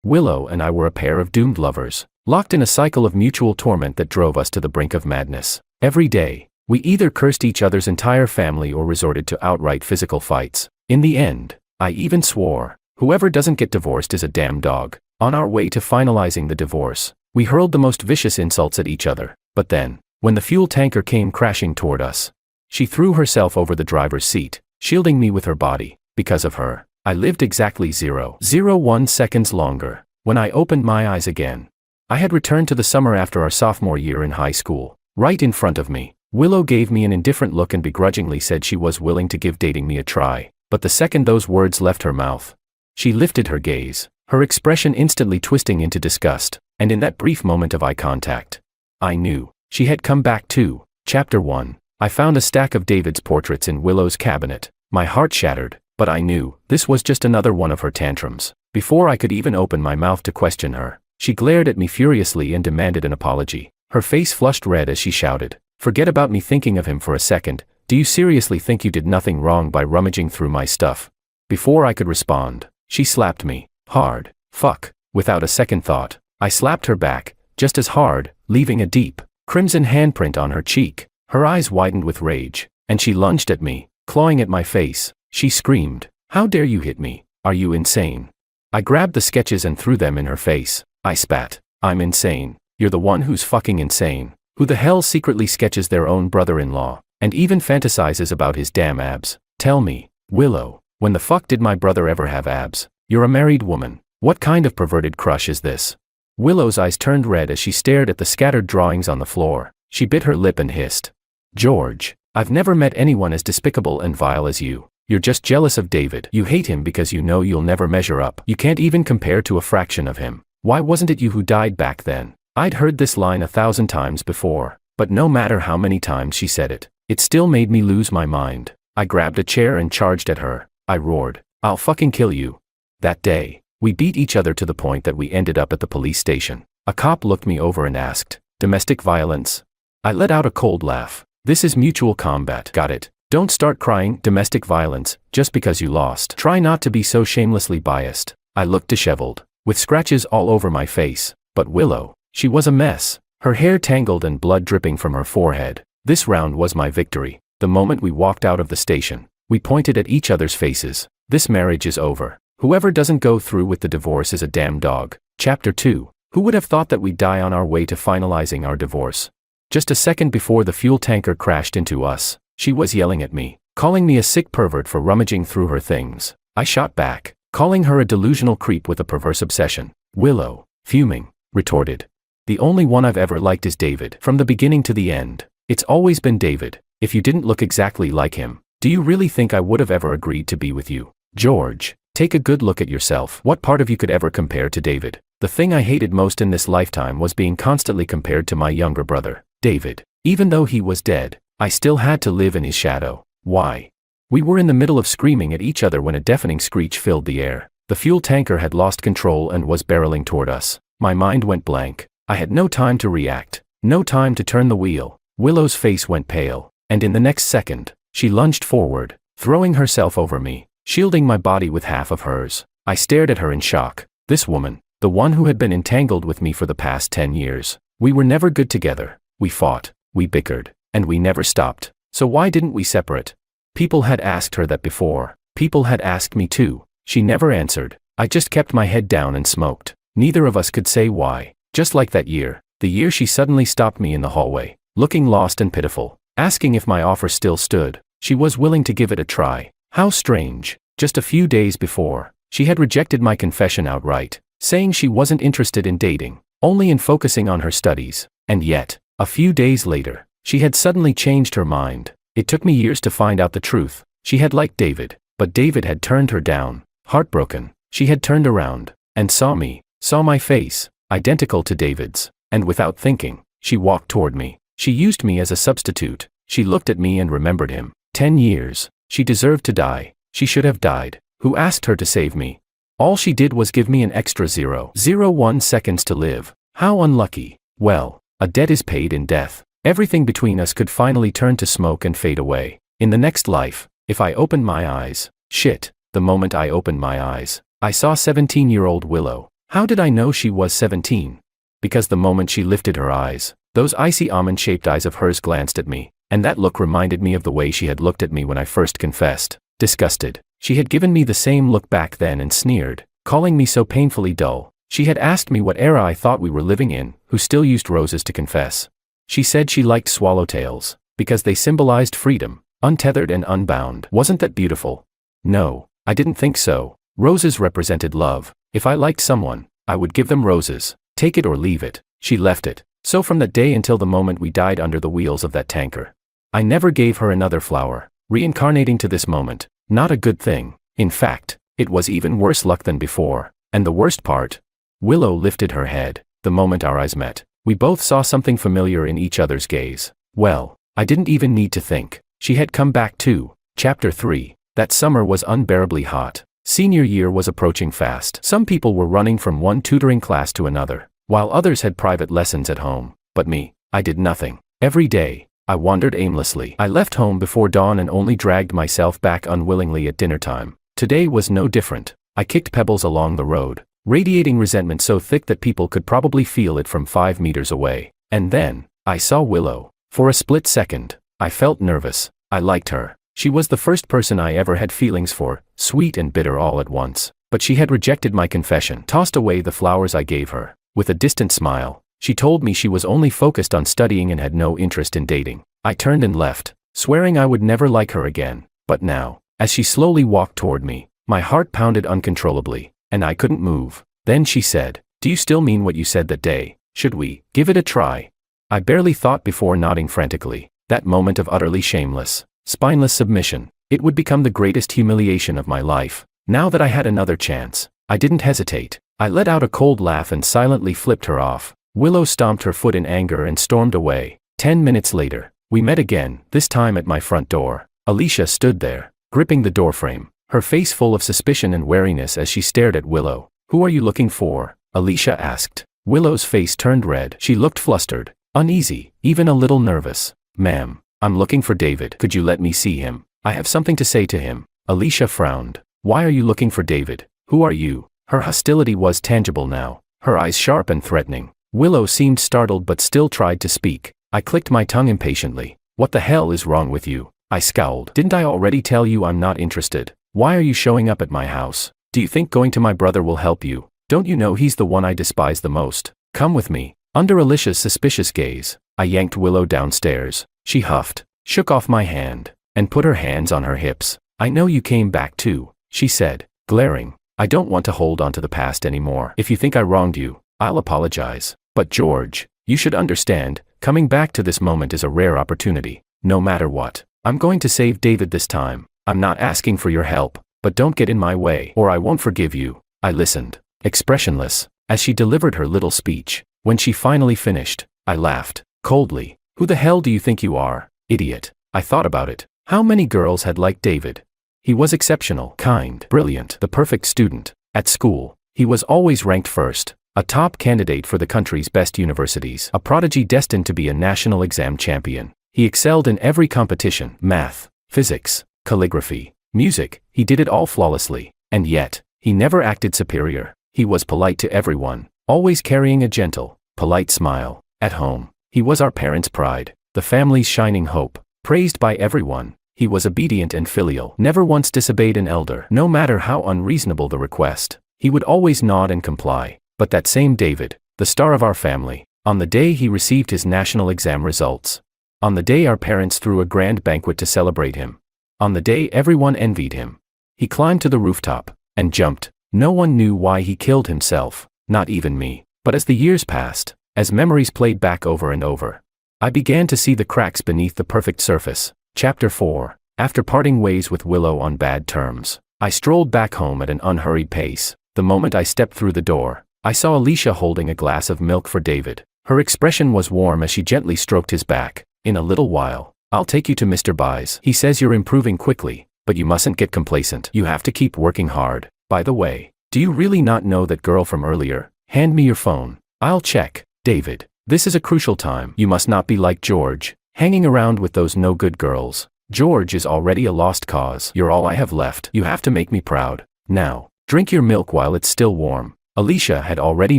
Willow and I were a pair of doomed lovers, locked in a cycle of mutual torment that drove us to the brink of madness. Every day, we either cursed each other's entire family or resorted to outright physical fights. In the end, I even swore, whoever doesn't get divorced is a damn dog. On our way to finalizing the divorce, we hurled the most vicious insults at each other. But then, when the fuel tanker came crashing toward us, she threw herself over the driver's seat, shielding me with her body. Because of her, I lived exactly 0.01 seconds longer. When I opened my eyes again, I had returned to the summer after our sophomore year in high school. Right in front of me, Willow gave me an indifferent look and begrudgingly said she was willing to give dating me a try. But the second those words left her mouth, she lifted her gaze, her expression instantly twisting into disgust, and in that brief moment of eye contact, I knew she had come back too. Chapter 1. I found a stack of David's portraits in Willow's cabinet. My heart shattered, but I knew this was just another one of her tantrums. Before I could even open my mouth to question her, she glared at me furiously and demanded an apology. Her face flushed red as she shouted, "Forget about me thinking of him for a second. Do you seriously think you did nothing wrong by rummaging through my stuff?" Before I could respond, she slapped me hard. Fuck. Without a second thought, I slapped her back, just as hard, leaving a deep, crimson handprint on her cheek. Her eyes widened with rage, and she lunged at me, clawing at my face. She screamed, "How dare you hit me? Are you insane?" I grabbed the sketches and threw them in her face. I spat, "I'm insane. You're the one who's fucking insane. Who the hell secretly sketches their own brother-in-law, and even fantasizes about his damn abs? Tell me, Willow, when the fuck did my brother ever have abs? You're a married woman. What kind of perverted crush is this?" Willow's eyes turned red as she stared at the scattered drawings on the floor. She bit her lip and hissed, "George, I've never met anyone as despicable and vile as you. You're just jealous of David. You hate him because you know you'll never measure up. You can't even compare to a fraction of him. Why wasn't it you who died back then?" I'd heard this line 1,000 times before, but no matter how many times she said it, it still made me lose my mind. I grabbed a chair and charged at her. I roared, "I'll fucking kill you." That day, we beat each other to the point that we ended up at the police station. A cop looked me over and asked, "Domestic violence?" I let out a cold laugh. "This is mutual combat. Got it? Don't start crying domestic violence just because you lost. Try not to be so shamelessly biased." I looked disheveled, with scratches all over my face. But Willow, she was a mess. Her hair tangled and blood dripping from her forehead. This round was my victory. The moment we walked out of the station, we pointed at each other's faces. This marriage is over. Whoever doesn't go through with the divorce is a damn dog. Chapter 2. Who would have thought that we'd die on our way to finalizing our divorce? Just a second before the fuel tanker crashed into us, she was yelling at me, calling me a sick pervert for rummaging through her things. I shot back, calling her a delusional creep with a perverse obsession. Willow, fuming, retorted, "The only one I've ever liked is David. From the beginning to the end, it's always been David. If you didn't look exactly like him, do you really think I would have ever agreed to be with you? George, take a good look at yourself. What part of you could ever compare to David?" The thing I hated most in this lifetime was being constantly compared to my younger brother, David. Even though he was dead, I still had to live in his shadow. Why? We were in the middle of screaming at each other when a deafening screech filled the air. The fuel tanker had lost control and was barreling toward us. My mind went blank. I had no time to react, no time to turn the wheel. Willow's face went pale, and in the next second, she lunged forward, throwing herself over me, shielding my body with half of hers. I stared at her in shock. This woman, the one who had been entangled with me for the past 10 years. We were never good together. We fought, we bickered, and we never stopped. So why didn't we separate? People had asked her that before. People had asked me too. She never answered. I just kept my head down and smoked. Neither of us could say why. Just like that year, the year she suddenly stopped me in the hallway, looking lost and pitiful, asking if my offer still stood. She was willing to give it a try. How strange. Just a few days before, she had rejected my confession outright, saying she wasn't interested in dating, only in focusing on her studies. And yet, a few days later, she had suddenly changed her mind. It took me years to find out the truth. She had liked David, but David had turned her down. Heartbroken, she had turned around, and saw me, saw my face, identical to David's, and without thinking, she walked toward me. She used me as a substitute. She looked at me and remembered him. 10 years. She deserved to die. She should have died. Who asked her to save me? All she did was give me an extra 0.01 seconds to live. How unlucky. Well, a debt is paid in death. Everything between us could finally turn to smoke and fade away. In the next life, if I opened my eyes, shit, the moment I opened my eyes, I saw 17-year-old Willow. How did I know she was 17? Because the moment she lifted her eyes, those icy almond-shaped eyes of hers glanced at me, and that look reminded me of the way she had looked at me when I first confessed. Disgusted, she had given me the same look back then and sneered, calling me so painfully dull. She had asked me what era I thought we were living in, who still used roses to confess. She said she liked swallowtails, because they symbolized freedom, untethered and unbound. Wasn't that beautiful? No, I didn't think so. Roses represented love. If I liked someone, I would give them roses. Take it or leave it. She left it. So from that day until the moment we died under the wheels of that tanker, I never gave her another flower. Reincarnating to this moment, not a good thing. In fact, it was even worse luck than before. And the worst part? Willow lifted her head. The moment our eyes met, we both saw something familiar in each other's gaze. Well, I didn't even need to think. She had come back too. Chapter 3. That summer was unbearably hot. Senior year was approaching fast. Some people were running from one tutoring class to another, while others had private lessons at home. But me, I did nothing. Every day, I wandered aimlessly. I left home before dawn and only dragged myself back unwillingly at dinner time. Today was no different. I kicked pebbles along the road, radiating resentment so thick that people could probably feel it from 5 meters away. And then, I saw Willow. For a split second, I felt nervous. I liked her. She was the first person I ever had feelings for, sweet and bitter all at once. But she had rejected my confession, tossed away the flowers I gave her. With a distant smile, she told me she was only focused on studying and had no interest in dating. I turned and left, swearing I would never like her again. But now, as she slowly walked toward me, my heart pounded uncontrollably, and I couldn't move. Then she said, "Do you still mean what you said that day? Should we give it a try?" I barely thought before nodding frantically. That moment of utterly shameless, spineless submission, it would become the greatest humiliation of my life. Now that I had another chance, I didn't hesitate. I let out a cold laugh and silently flipped her off. Willow stomped her foot in anger and stormed away. 10 minutes later, we met again, this time at my front door. Alicia stood there, gripping the doorframe, her face full of suspicion and wariness as she stared at Willow. "Who are you looking for?" Alicia asked. Willow's face turned red. She looked flustered, uneasy, even a little nervous. "Ma'am, I'm looking for David. Could you let me see him? I have something to say to him." Alicia frowned. "Why are you looking for David? Who are you?" Her hostility was tangible now, her eyes sharp and threatening. Willow seemed startled but still tried to speak. I clicked my tongue impatiently. "What the hell is wrong with you?" I scowled. "Didn't I already tell you I'm not interested? Why are you showing up at my house? Do you think going to my brother will help you? Don't you know he's the one I despise the most? Come with me." Under Alicia's suspicious gaze, I yanked Willow downstairs. She huffed, shook off my hand, and put her hands on her hips. "I know you came back too," she said, glaring. "I don't want to hold on to the past anymore. If you think I wronged you, I'll apologize. But George, you should understand, coming back to this moment is a rare opportunity. No matter what, I'm going to save David this time. I'm not asking for your help, but don't get in my way or I won't forgive you." I listened, expressionless, as she delivered her little speech. When she finally finished, I laughed, coldly. "Who the hell do you think you are, idiot?" I thought about it. How many girls had liked David? He was exceptional, kind, brilliant, the perfect student. At school, he was always ranked first, a top candidate for the country's best universities, a prodigy destined to be a national exam champion. He excelled in every competition, math, physics, calligraphy, music, he did it all flawlessly. And yet, he never acted superior. He was polite to everyone, always carrying a gentle, polite smile. At home, he was our parents' pride, the family's shining hope, praised by everyone. He was obedient and filial, never once disobeyed an elder, no matter how unreasonable the request. He would always nod and comply. But that same David, the star of our family, on the day he received his national exam results, on the day our parents threw a grand banquet to celebrate him, on the day everyone envied him, he climbed to the rooftop and jumped. No one knew why he killed himself, not even me. But as the years passed, as memories played back over and over, I began to see the cracks beneath the perfect surface. Chapter 4. After parting ways with Willow on bad terms, I strolled back home at an unhurried pace. The moment I stepped through the door, I saw Alicia holding a glass of milk for David. Her expression was warm as she gently stroked his back. "In a little while, I'll take you to Mr. Byes. He says you're improving quickly, but you mustn't get complacent. You have to keep working hard. By the way, do you really not know that girl from earlier? Hand me your phone. I'll check." "David, this is a crucial time. You must not be like George, hanging around with those no-good girls. George is already a lost cause. You're all I have left. You have to make me proud. Now, drink your milk while it's still warm." Alicia had already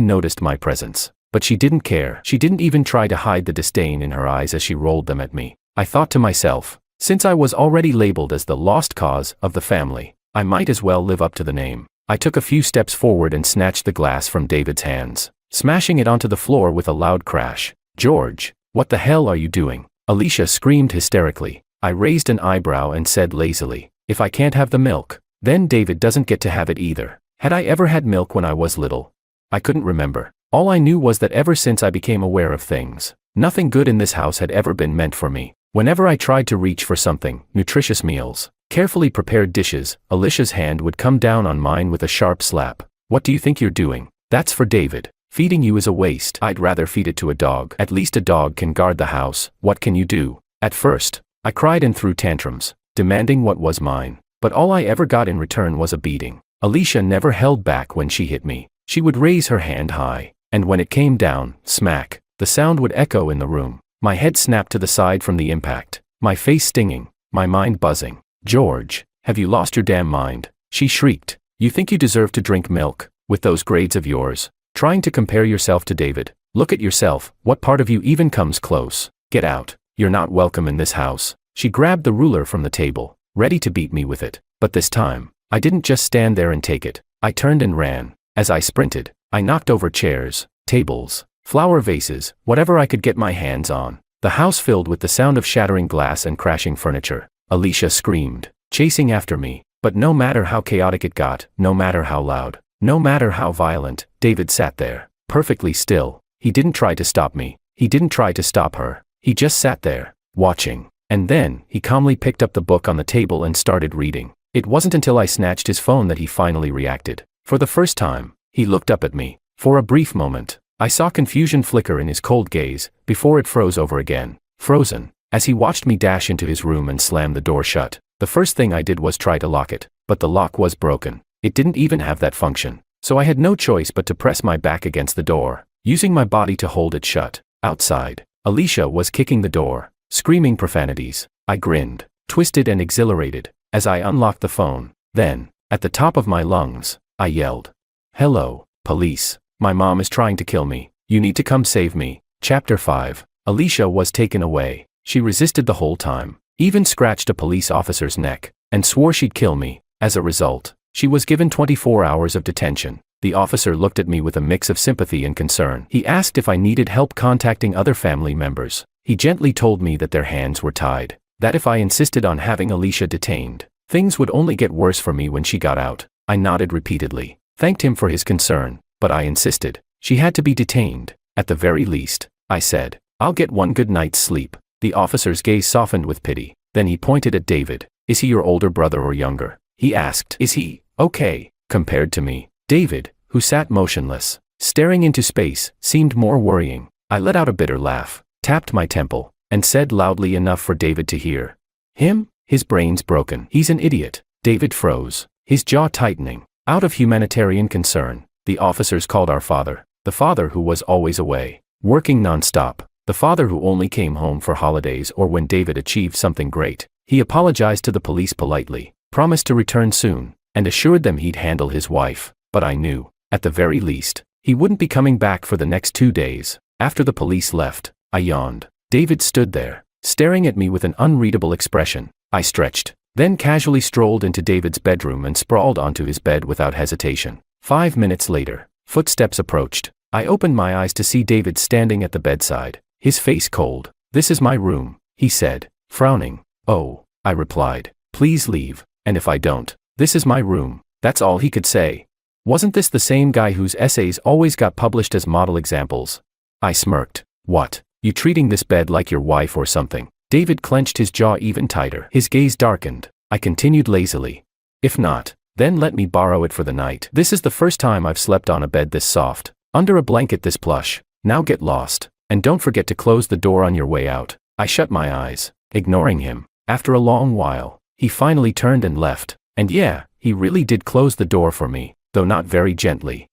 noticed my presence, but she didn't care. She didn't even try to hide the disdain in her eyes as she rolled them at me. I thought to myself, since I was already labeled as the lost cause of the family, I might as well live up to the name. I took a few steps forward and snatched the glass from David's hands, smashing it onto the floor with a loud crash. "George, what the hell are you doing?" Alicia screamed hysterically. I raised an eyebrow and said lazily, "If I can't have the milk, then David doesn't get to have it either." Had I ever had milk when I was little? I couldn't remember. All I knew was that ever since I became aware of things, nothing good in this house had ever been meant for me. Whenever I tried to reach for something, nutritious meals, carefully prepared dishes, Alicia's hand would come down on mine with a sharp slap. "What do you think you're doing? That's for David. Feeding you is a waste. I'd rather feed it to a dog. At least a dog can guard the house. What can you do?" At first, I cried and threw tantrums, demanding what was mine. But all I ever got in return was a beating. Alicia never held back when she hit me. She would raise her hand high, and when it came down, smack, the sound would echo in the room. My head snapped to the side from the impact, my face stinging, my mind buzzing. "George, have you lost your damn mind?" she shrieked. "You think you deserve to drink milk, with those grades of yours? Trying to compare yourself to David? Look at yourself. What part of you even comes close? Get out. You're not welcome in this house." She grabbed the ruler from the table, ready to beat me with it. But this time, I didn't just stand there and take it. I turned and ran. As I sprinted, I knocked over chairs, tables, flower vases, whatever I could get my hands on. The house filled with the sound of shattering glass and crashing furniture. Alicia screamed, chasing after me. But no matter how chaotic it got, no matter how loud, no matter how violent, David sat there, perfectly still. He didn't try to stop me. He didn't try to stop her. He just sat there, watching. And then, he calmly picked up the book on the table and started reading. It wasn't until I snatched his phone that he finally reacted. For the first time, he looked up at me. For a brief moment, I saw confusion flicker in his cold gaze, before it froze over again. Frozen, as he watched me dash into his room and slam the door shut. The first thing I did was try to lock it, but the lock was broken. It didn't even have that function. So I had no choice but to press my back against the door, using my body to hold it shut. Outside, Alicia was kicking the door, screaming profanities. I grinned, twisted and exhilarated, as I unlocked the phone. Then, at the top of my lungs, I yelled, "Hello, police. My mom is trying to kill me. You need to come save me." Chapter 5. Alicia was taken away. She resisted the whole time, even scratched a police officer's neck, and swore she'd kill me. As a result, she was given 24 hours of detention. The officer looked at me with a mix of sympathy and concern. He asked if I needed help contacting other family members. He gently told me that their hands were tied, that if I insisted on having Alicia detained, things would only get worse for me when she got out. I nodded repeatedly, thanked him for his concern, but I insisted. She had to be detained, at the very least. I said, "I'll get one good night's sleep." The officer's gaze softened with pity. Then he pointed at David. "Is he your older brother or younger?" he asked. "Is he okay compared to me?" David, who sat motionless, staring into space, seemed more worrying. I let out a bitter laugh, tapped my temple, and said loudly enough for David to hear. "Him? His brain's broken. He's an idiot." David froze, his jaw tightening. Out of humanitarian concern, the officers called our father, the father who was always away, working non-stop, the father who only came home for holidays or when David achieved something great. He apologized to the police politely, promised to return soon, and assured them he'd handle his wife. But I knew, at the very least, he wouldn't be coming back for the next 2 days. After the police left, I yawned. David stood there, staring at me with an unreadable expression. I stretched, then casually strolled into David's bedroom and sprawled onto his bed without hesitation. 5 minutes later, footsteps approached. I opened my eyes to see David standing at the bedside, his face cold. "This is my room," he said, frowning. "Oh," I replied, "please leave, and if I don't, this is my room." That's all he could say. Wasn't this the same guy whose essays always got published as model examples? I smirked. "What, you treating this bed like your wife or something?" David clenched his jaw even tighter. His gaze darkened. I continued lazily. "If not, then let me borrow it for the night. This is the first time I've slept on a bed this soft, under a blanket this plush. Now get lost, and don't forget to close the door on your way out." I shut my eyes, ignoring him. After a long while, he finally turned and left. And yeah, he really did close the door for me, though not very gently.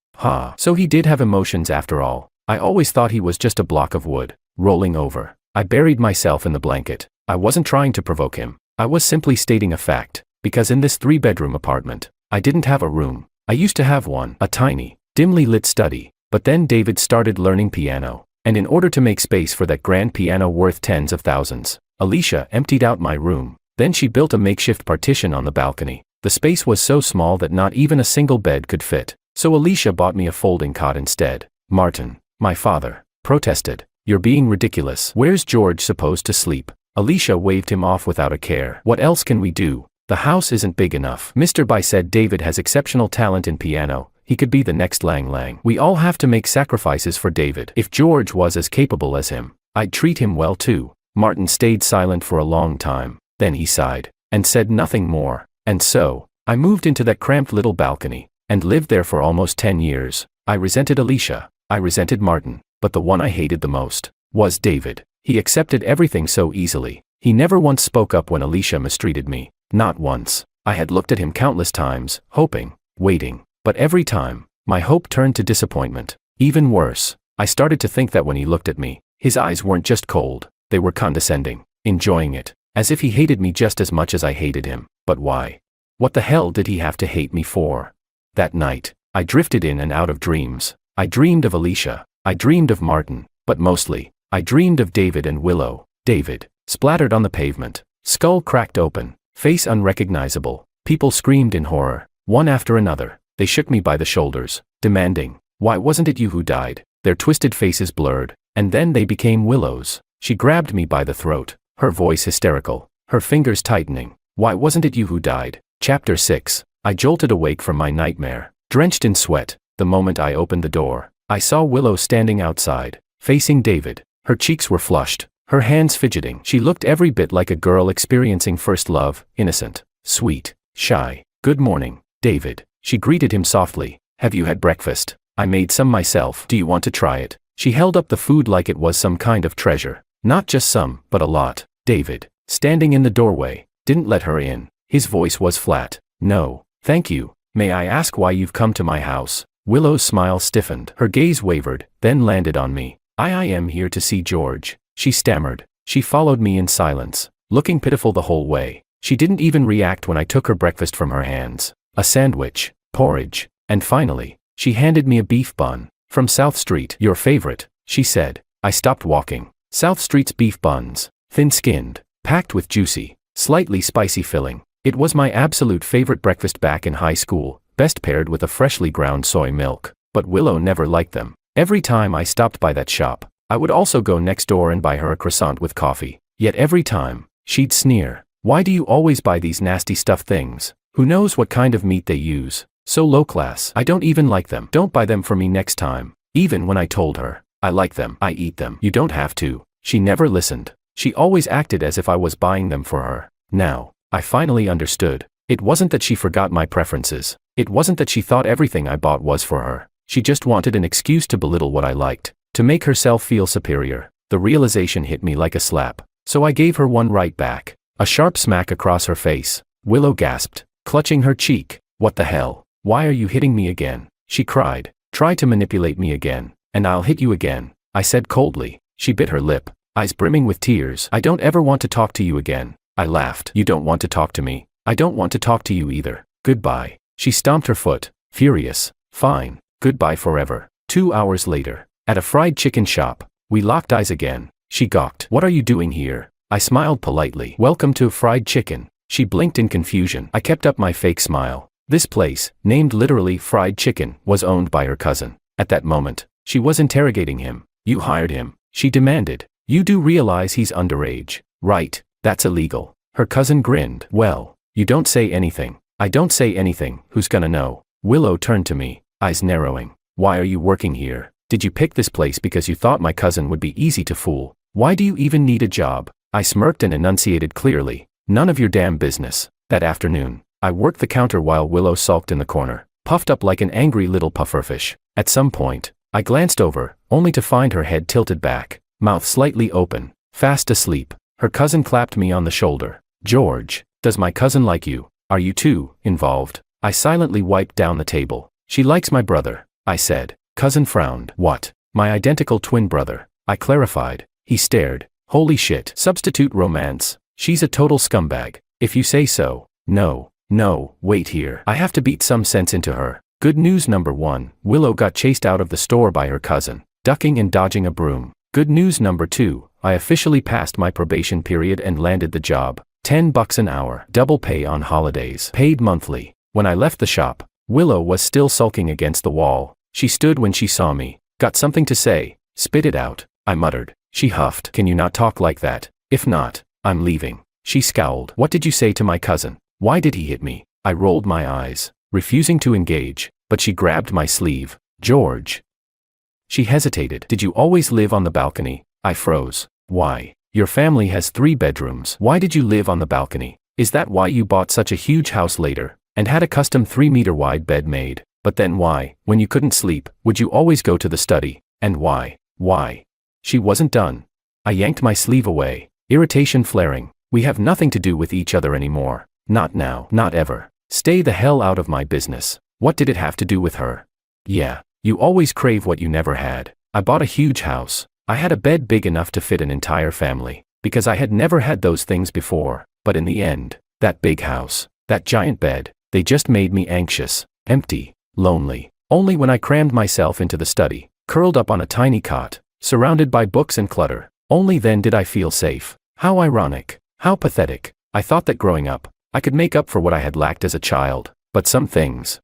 So he did have emotions after all. I always thought he was just a block of wood, rolling over. I buried myself in the blanket. I wasn't trying to provoke him. I was simply stating a fact, because in this 3-bedroom apartment, I didn't have a room. I used to have one, a tiny, dimly lit study. But then David started learning piano. And in order to make space for that grand piano worth tens of thousands, Alicia emptied out my room. Then she built a makeshift partition on the balcony. The space was so small that not even a single bed could fit. So Alicia bought me a folding cot instead. Martin, my father, protested. You're being ridiculous. Where's George supposed to sleep? Alicia waved him off without a care. What else can we do? The house isn't big enough. Mr. Bai said David has exceptional talent in piano. He could be the next Lang Lang. We all have to make sacrifices for David. If George was as capable as him, I'd treat him well too. Martin stayed silent for a long time. Then he sighed and said nothing more. And so, I moved into that cramped little balcony and lived there for almost 10 years. I resented Alicia. I resented Martin. But the one I hated the most was David. He accepted everything so easily. He never once spoke up when Alicia mistreated me. Not once. I had looked at him countless times, hoping, waiting. But every time, my hope turned to disappointment. Even worse, I started to think that when he looked at me, his eyes weren't just cold, they were condescending, enjoying it, as if he hated me just as much as I hated him. But why? What the hell did he have to hate me for? That night, I drifted in and out of dreams. I dreamed of Alicia. I dreamed of Martin. But mostly, I dreamed of David and Willow. David, splattered on the pavement, skull cracked open, face unrecognizable. People screamed in horror, one after another. They shook me by the shoulders, demanding, "Why wasn't it you who died?" Their twisted faces blurred, and then they became Willow's. She grabbed me by the throat, her voice hysterical, her fingers tightening. "Why wasn't it you who died?" Chapter 6. I jolted awake from my nightmare, drenched in sweat. The moment I opened the door, I saw Willow standing outside, facing David. Her cheeks were flushed, her hands fidgeting. She looked every bit like a girl experiencing first love, innocent, sweet, shy. "Good morning, David," she greeted him softly. "Have you had breakfast? I made some myself. Do you want to try it?" She held up the food like it was some kind of treasure. Not just some, but a lot. David, standing in the doorway, didn't let her in. His voice was flat. "No, thank you. May I ask why you've come to my house?" Willow's smile stiffened. Her gaze wavered, then landed on me. I am here to see George," she stammered. She followed me in silence, looking pitiful the whole way. She didn't even react when I took her breakfast from her hands. A sandwich, porridge, and finally, she handed me a beef bun. "From South Street, your favorite," she said. I stopped walking. South Street's beef buns, thin-skinned, packed with juicy, slightly spicy filling. It was my absolute favorite breakfast back in high school, best paired with a freshly ground soy milk. But Willow never liked them. Every time I stopped by that shop, I would also go next door and buy her a croissant with coffee. Yet every time, she'd sneer. "Why do you always buy these nasty stuffed things? Who knows what kind of meat they use? So low class. I don't even like them. Don't buy them for me next time." Even when I told her, "I like them, I eat them. You don't have to," she never listened. She always acted as if I was buying them for her. Now, I finally understood. It wasn't that she forgot my preferences. It wasn't that she thought everything I bought was for her. She just wanted an excuse to belittle what I liked, to make herself feel superior. The realization hit me like a slap, so I gave her one right back. A sharp smack across her face. Willow gasped, clutching her cheek. "What the hell? Why are you hitting me again?" she cried. "Try to manipulate me again, and I'll hit you again," I said coldly. She bit her lip, eyes brimming with tears. "I don't ever want to talk to you again." I laughed. "You don't want to talk to me? I don't want to talk to you either. Goodbye." She stomped her foot, furious. "Fine. Goodbye forever." 2 hours later, at a fried chicken shop, we locked eyes again. She gawked. "What are you doing here?" I smiled politely. "Welcome to fried chicken." She blinked in confusion. I kept up my fake smile. This place, named literally Fried Chicken, was owned by her cousin. At that moment, she was interrogating him. "You hired him?" she demanded. "You do realize he's underage, right? That's illegal." Her cousin grinned. "Well, you don't say anything." "I don't say anything, who's gonna know?" Willow turned to me, eyes narrowing. "Why are you working here? Did you pick this place because you thought my cousin would be easy to fool? Why do you even need a job?" I smirked and enunciated clearly. "None of your damn business." That afternoon, I worked the counter while Willow sulked in the corner, puffed up like an angry little pufferfish. At some point, I glanced over, only to find her head tilted back, mouth slightly open, fast asleep. Her cousin clapped me on the shoulder. "George, does my cousin like you? Are you too involved?" I silently wiped down the table. "She likes my brother," I said. Cousin frowned. "What? My identical twin brother?" I clarified. He stared. "Holy shit. Substitute romance. She's a total scumbag. If you say so." No, wait here. I have to beat some sense into her. Good news number 1, Willow got chased out of the store by her cousin, ducking and dodging a broom. Good news number 2, I officially passed my probation period and landed the job. $10 an hour, double pay on holidays, paid monthly. When I left the shop, Willow was still sulking against the wall. She stood when she saw me. Got something to say? Spit it out, I muttered. She huffed. Can you not talk like that? If not, I'm leaving. She scowled. What did you say to my cousin? Why did he hit me? I rolled my eyes, refusing to engage, but she grabbed my sleeve. George. She hesitated. Did you always live on the balcony? I froze. Why? Your family has 3 bedrooms. Why did you live on the balcony? Is that why you bought such a huge house later, and had a custom 3-meter wide bed made? But then why, when you couldn't sleep, would you always go to the study? And why? Why? She wasn't done. I yanked my sleeve away, irritation flaring. We have nothing to do with each other anymore. Not now, not ever. Stay the hell out of my business. What did it have to do with her? Yeah, you always crave what you never had. I bought a huge house. I had a bed big enough to fit an entire family, because I had never had those things before. But in the end, that big house, that giant bed, they just made me anxious, empty, lonely. Only when I crammed myself into the study, curled up on a tiny cot, surrounded by books and clutter, only then did I feel safe. How ironic, how pathetic. I thought that growing up, I could make up for what I had lacked as a child, but some things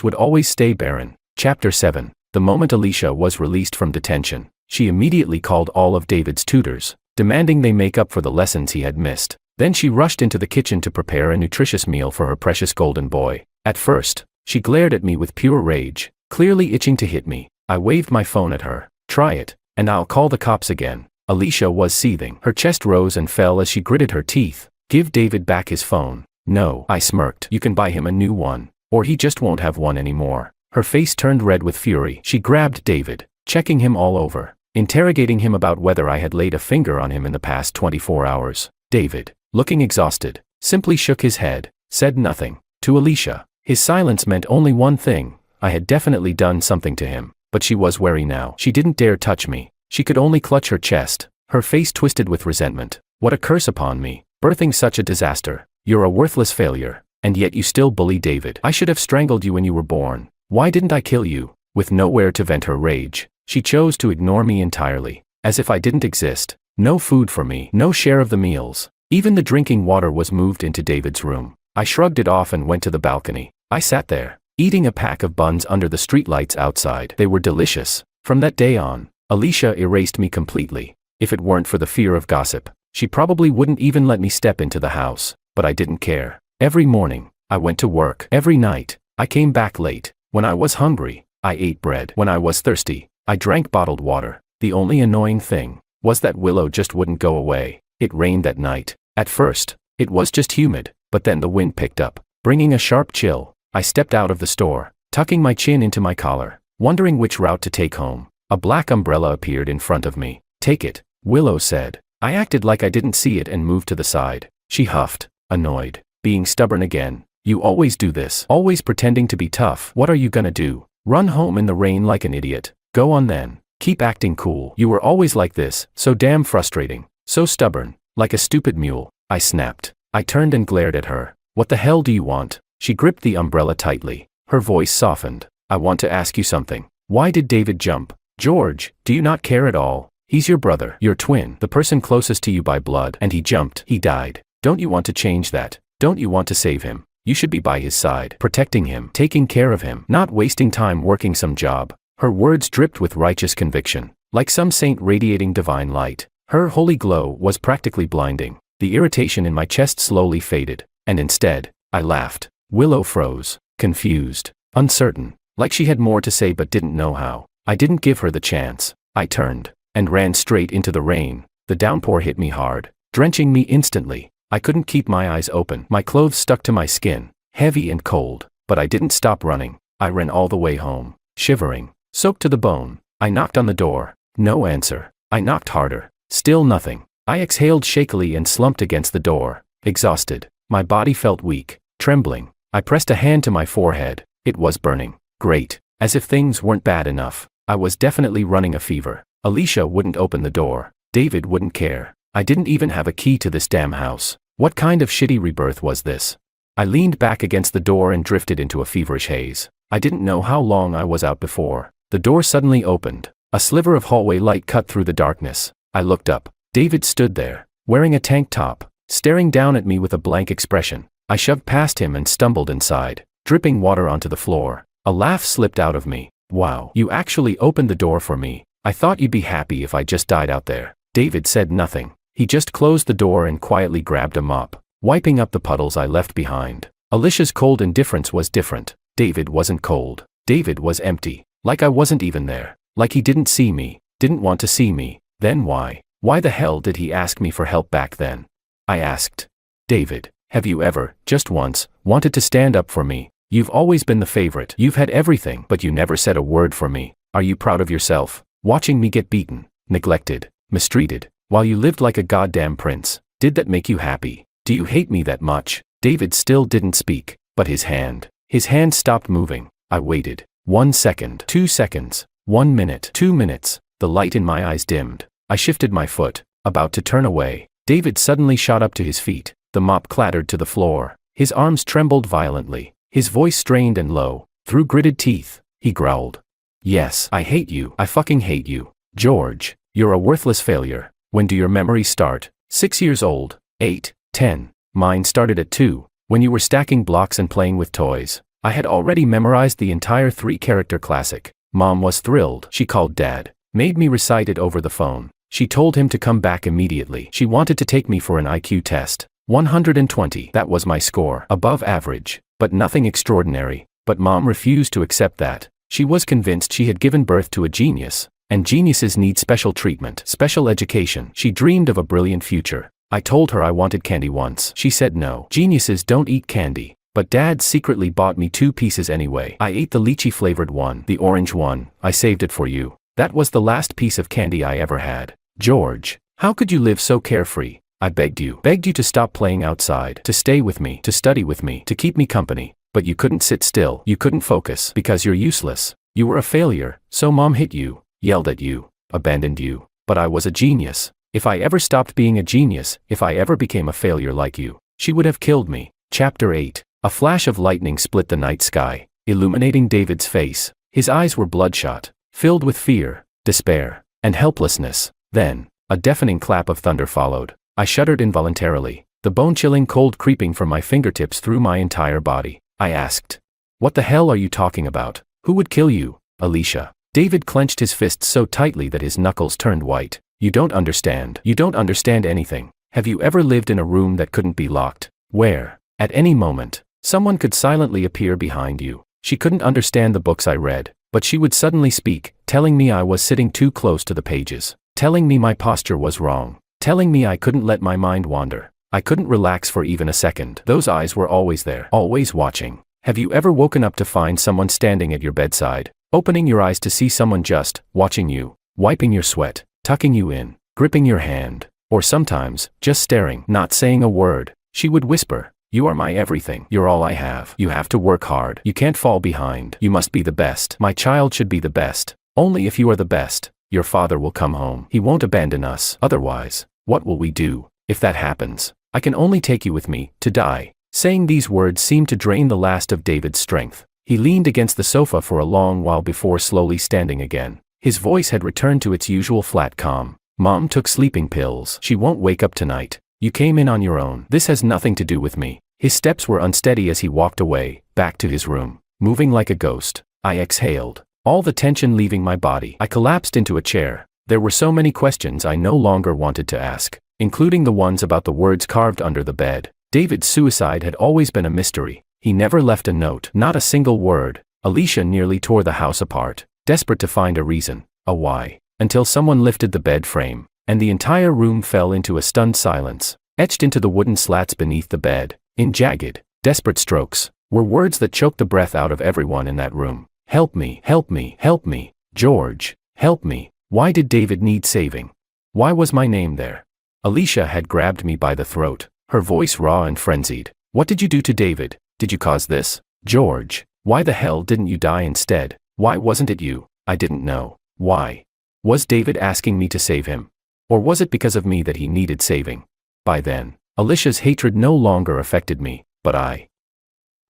would always stay barren. Chapter 7. The moment Alicia was released from detention, she immediately called all of David's tutors, demanding they make up for the lessons he had missed. Then she rushed into the kitchen to prepare a nutritious meal for her precious golden boy. At first, she glared at me with pure rage, clearly itching to hit me. I waved my phone at her. Try it, and I'll call the cops again. Alicia was seething. Her chest rose and fell as she gritted her teeth. Give David back his phone. No, I smirked. You can buy him a new one, or he just won't have one anymore. Her face turned red with fury. She grabbed David, checking him all over, interrogating him about whether I had laid a finger on him in the past 24 hours. David, looking exhausted, simply shook his head, said nothing. To Alicia, his silence meant only one thing. I had definitely done something to him, but she was wary now. She didn't dare touch me. She could only clutch her chest, her face twisted with resentment. What a curse upon me, birthing such a disaster. You're a worthless failure, and yet you still bully David. I should have strangled you when you were born. Why didn't I kill you? With nowhere to vent her rage, she chose to ignore me entirely, as if I didn't exist. No food for me, no share of the meals. Even the drinking water was moved into David's room. I shrugged it off and went to the balcony. I sat there, eating a pack of buns under the streetlights outside. They were delicious. From that day on, Alicia erased me completely. If it weren't for the fear of gossip, she probably wouldn't even let me step into the house. But I didn't care. Every morning, I went to work. Every night, I came back late. When I was hungry, I ate bread. When I was thirsty, I drank bottled water. The only annoying thing was that Willow just wouldn't go away. It rained that night. At first, it was just humid, but then the wind picked up, bringing a sharp chill. I stepped out of the store, tucking my chin into my collar, wondering which route to take home. A black umbrella appeared in front of me. Take it, Willow said. I acted like I didn't see it and moved to the side. She huffed, annoyed, being stubborn again. You always do this, always pretending to be tough. What are you gonna do? Run home in the rain like an idiot? Go on then. Keep acting cool. You were always like this, so damn frustrating, so stubborn, like a stupid mule. I snapped. I turned and glared at her. What the hell do you want? She gripped the umbrella tightly. Her voice softened. I want to ask you something. Why did David jump? George, do you not care at all? He's your brother, your twin, the person closest to you by blood, and he jumped. He died. Don't you want to change that? Don't you want to save him? You should be by his side, protecting him, taking care of him, not wasting time working some job. Her words dripped with righteous conviction, like some saint radiating divine light. Her holy glow was practically blinding. The irritation in my chest slowly faded, and instead, I laughed. Willow froze, confused, uncertain, like she had more to say but didn't know how. I didn't give her the chance. I turned, and ran straight into the rain. The downpour hit me hard, drenching me instantly. I couldn't keep my eyes open. My clothes stuck to my skin, heavy and cold, but I didn't stop running. I ran all the way home, shivering, soaked to the bone. I knocked on the door. No answer. I knocked harder. Still nothing. I exhaled shakily and slumped against the door, exhausted. My body felt weak, trembling. I pressed a hand to my forehead. It was burning. Great. As if things weren't bad enough, I was definitely running a fever. Alicia wouldn't open the door. David wouldn't care. I didn't even have a key to this damn house. What kind of shitty rebirth was this? I leaned back against the door and drifted into a feverish haze. I didn't know how long I was out before. The door suddenly opened. A sliver of hallway light cut through the darkness. I looked up. David stood there, wearing a tank top, staring down at me with a blank expression. I shoved past him and stumbled inside, dripping water onto the floor. A laugh slipped out of me. Wow, you actually opened the door for me. I thought you'd be happy if I just died out there. David said nothing. He just closed the door and quietly grabbed a mop, wiping up the puddles I left behind. Alicia's cold indifference was different. David wasn't cold. David was empty. Like I wasn't even there. Like he didn't see me, didn't want to see me. Then why? Why the hell did he ask me for help back then? I asked. David, have you ever, just once, wanted to stand up for me? You've always been the favorite. You've had everything, but you never said a word for me. Are you proud of yourself? Watching me get beaten, neglected, mistreated, while you lived like a goddamn prince. Did that make you happy? Do you hate me that much? David still didn't speak, but his hand stopped moving. I waited. 1 second, 2 seconds, 1 minute, 2 minutes. The light in my eyes dimmed. I shifted my foot, about to turn away. David suddenly shot up to his feet. The mop clattered to the floor. His arms trembled violently. His voice strained and low. Through gritted teeth, he growled. Yes, I hate you. I fucking hate you. George, you're a worthless failure. When do your memories start? 6 years old, 8, 10. Mine started at 2, when you were stacking blocks and playing with toys. I had already memorized the entire 3-character classic. Mom was thrilled. She called Dad, made me recite it over the phone. She told him to come back immediately. She wanted to take me for an IQ test. 120. That was my score. Above average, but nothing extraordinary. But Mom refused to accept that. She was convinced she had given birth to a genius, and geniuses need special treatment, special education. She dreamed of a brilliant future. I told her I wanted candy once. She said no. Geniuses don't eat candy. But Dad secretly bought me 2 pieces anyway. I ate the lychee-flavored one, the orange one. I saved it for you. That was the last piece of candy I ever had. George, how could you live so carefree? I begged you to stop playing outside, to stay with me, to study with me, to keep me company. But you couldn't sit still. You couldn't focus, because you're useless. You were a failure, so Mom hit you, yelled at you, abandoned you. But I was a genius. If I ever stopped being a genius, if I ever became a failure like you, she would have killed me. Chapter 8. A flash of lightning split the night sky, illuminating David's face. His eyes were bloodshot, filled with fear, despair, and helplessness. Then, a deafening clap of thunder followed. I shuddered involuntarily, the bone-chilling cold creeping from my fingertips through my entire body. I asked, "What the hell are you talking about? Who would kill you, Alicia?" David clenched his fists so tightly that his knuckles turned white. You don't understand. You don't understand anything. Have you ever lived in a room that couldn't be locked? Where, at any moment, someone could silently appear behind you. She couldn't understand the books I read, but she would suddenly speak, telling me I was sitting too close to the pages, telling me my posture was wrong, telling me I couldn't let my mind wander. I couldn't relax for even a second. Those eyes were always there, always watching. Have you ever woken up to find someone standing at your bedside, opening your eyes to see someone just watching you, wiping your sweat, tucking you in, gripping your hand, or sometimes, just staring, not saying a word? She would whisper, "You are my everything. You're all I have. You have to work hard. You can't fall behind. You must be the best. My child should be the best. Only if you are the best, your father will come home. He won't abandon us. Otherwise, what will we do? If that happens, I can only take you with me, to die." Saying these words seemed to drain the last of David's strength. He leaned against the sofa for a long while before slowly standing again. His voice had returned to its usual flat calm. "Mom took sleeping pills. She won't wake up tonight. You came in on your own. This has nothing to do with me." His steps were unsteady as he walked away, back to his room, moving like a ghost. I exhaled, all the tension leaving my body. I collapsed into a chair. There were so many questions I no longer wanted to ask, including the ones about the words carved under the bed. David's suicide had always been a mystery. He never left a note, not a single word. Alicia nearly tore the house apart, desperate to find a reason, a why, until someone lifted the bed frame, and the entire room fell into a stunned silence. Etched into the wooden slats beneath the bed, in jagged, desperate strokes, were words that choked the breath out of everyone in that room. "Help me, help me, help me. George, help me." Why did David need saving? Why was my name there? Alicia had grabbed me by the throat, her voice raw and frenzied. "What did you do to David? Did you cause this? George, why the hell didn't you die instead? Why wasn't it you?" I didn't know. Why? Was David asking me to save him? Or was it because of me that he needed saving? By then, Alicia's hatred no longer affected me, but I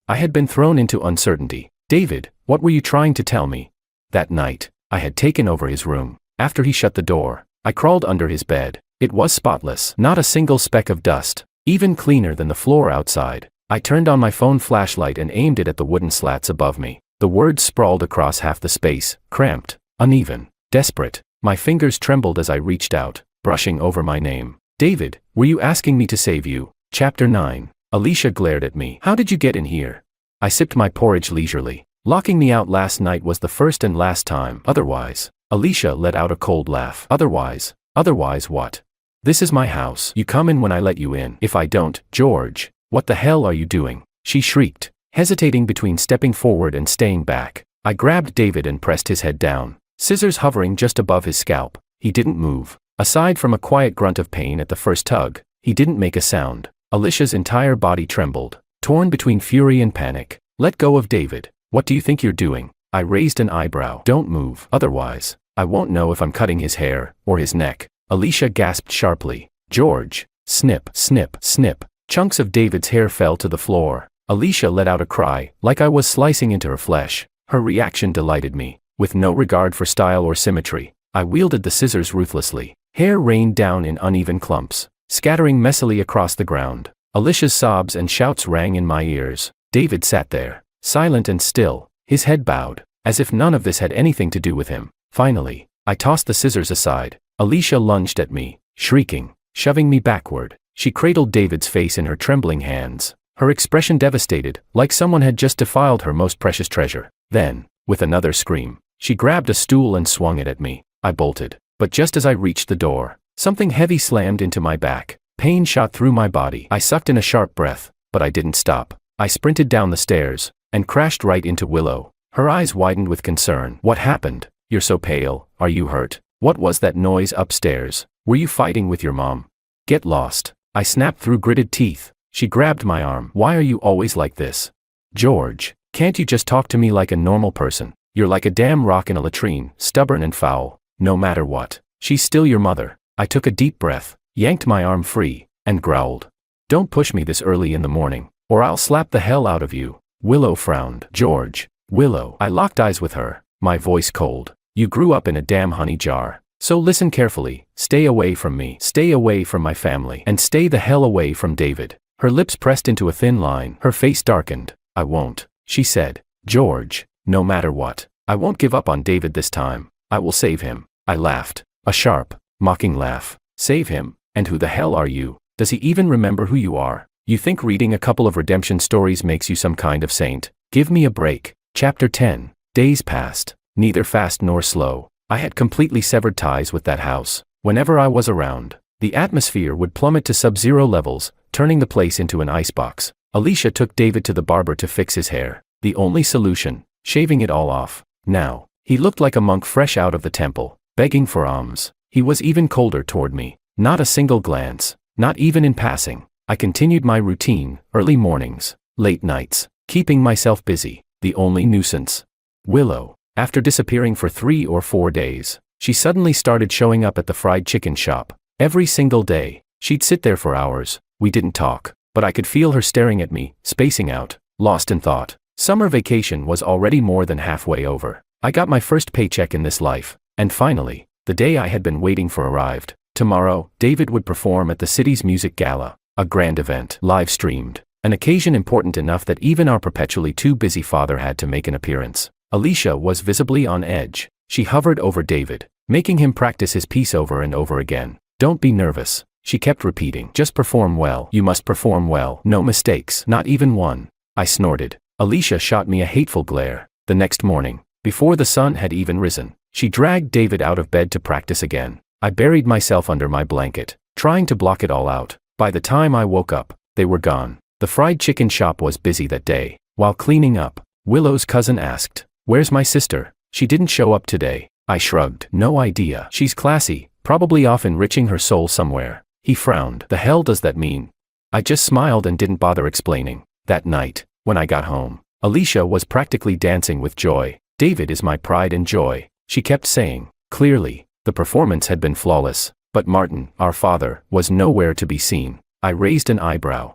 had been thrown into uncertainty. David, what were you trying to tell me? That night, I had taken over his room. After he shut the door, I crawled under his bed. It was spotless, not a single speck of dust, even cleaner than the floor outside. I turned on my phone flashlight and aimed it at the wooden slats above me. The words sprawled across half the space, cramped, uneven, desperate. My fingers trembled as I reached out, brushing over my name. David, were you asking me to save you? Chapter 9. Alicia glared at me. How did you get in here? I sipped my porridge leisurely. Locking me out last night was the first and last time. Otherwise. Alicia let out a cold laugh. Otherwise? Otherwise what? This is my house. You come in when I let you in. If I don't, George, what the hell are you doing? She shrieked, hesitating between stepping forward and staying back. I grabbed David and pressed his head down, scissors hovering just above his scalp. He didn't move. Aside from a quiet grunt of pain at the first tug, he didn't make a sound. Alicia's entire body trembled, torn between fury and panic. Let go of David. What do you think you're doing? I raised an eyebrow. Don't move. Otherwise, I won't know if I'm cutting his hair or his neck. Alicia gasped sharply. George. Snip, snip, snip. Chunks of David's hair fell to the floor. Alicia let out a cry, like I was slicing into her flesh. Her reaction delighted me. With no regard for style or symmetry, I wielded the scissors ruthlessly. Hair rained down in uneven clumps, scattering messily across the ground. Alicia's sobs and shouts rang in my ears. David sat there, silent and still, his head bowed, as if none of this had anything to do with him. Finally, I tossed the scissors aside. Alicia lunged at me, shrieking, shoving me backward. She cradled David's face in her trembling hands, her expression devastated, like someone had just defiled her most precious treasure. Then, with another scream, she grabbed a stool and swung it at me. I bolted, but just as I reached the door, something heavy slammed into my back. Pain shot through my body. I sucked in a sharp breath, but I didn't stop. I sprinted down the stairs and crashed right into Willow. Her eyes widened with concern. What happened? You're so pale. Are you hurt? What was that noise upstairs? Were you fighting with your mom? Get lost. I snapped through gritted teeth. She grabbed my arm. Why are you always like this? George, can't you just talk to me like a normal person? You're like a damn rock in a latrine, stubborn and foul, no matter what. She's still your mother. I took a deep breath, yanked my arm free, and growled. Don't push me this early in the morning, or I'll slap the hell out of you. Willow frowned. George. Willow. I locked eyes with her, my voice cold. You grew up in a damn honey jar. So listen carefully. Stay away from me. Stay away from my family. And stay the hell away from David. Her lips pressed into a thin line. Her face darkened. I won't, she said. George, no matter what, I won't give up on David this time. I will save him. I laughed. A sharp, mocking laugh. Save him? And who the hell are you? Does he even remember who you are? You think reading a couple of redemption stories makes you some kind of saint? Give me a break. Chapter 10. Days passed, neither fast nor slow. I had completely severed ties with that house. Whenever I was around, the atmosphere would plummet to sub-zero levels, turning the place into an icebox. Alicia took David to the barber to fix his hair. The only solution, shaving it all off. Now, he looked like a monk fresh out of the temple, begging for alms. He was even colder toward me. Not a single glance, not even in passing. I continued my routine, early mornings, late nights, keeping myself busy. The only nuisance. Willow. After disappearing for 3 or 4 days, she suddenly started showing up at the fried chicken shop. Every single day, she'd sit there for hours. We didn't talk, but I could feel her staring at me, spacing out, lost in thought. Summer vacation was already more than halfway over. I got my first paycheck in this life, and finally, the day I had been waiting for arrived. Tomorrow, David would perform at the city's music gala, a grand event, live-streamed, an occasion important enough that even our perpetually too busy father had to make an appearance. Alicia was visibly on edge. She hovered over David, making him practice his piece over and over again. Don't be nervous, she kept repeating. Just perform well. You must perform well. No mistakes, not even one. I snorted. Alicia shot me a hateful glare. The next morning, before the sun had even risen, she dragged David out of bed to practice again. I buried myself under my blanket, trying to block it all out. By the time I woke up, they were gone. The fried chicken shop was busy that day. While cleaning up, Willow's cousin asked, "Where's my sister? She didn't show up today." I shrugged. No idea. She's classy, probably off enriching her soul somewhere. He frowned. The hell does that mean? I just smiled and didn't bother explaining. That night, when I got home, Alicia was practically dancing with joy. David is my pride and joy, she kept saying. Clearly, the performance had been flawless, but Martin, our father, was nowhere to be seen. I raised an eyebrow.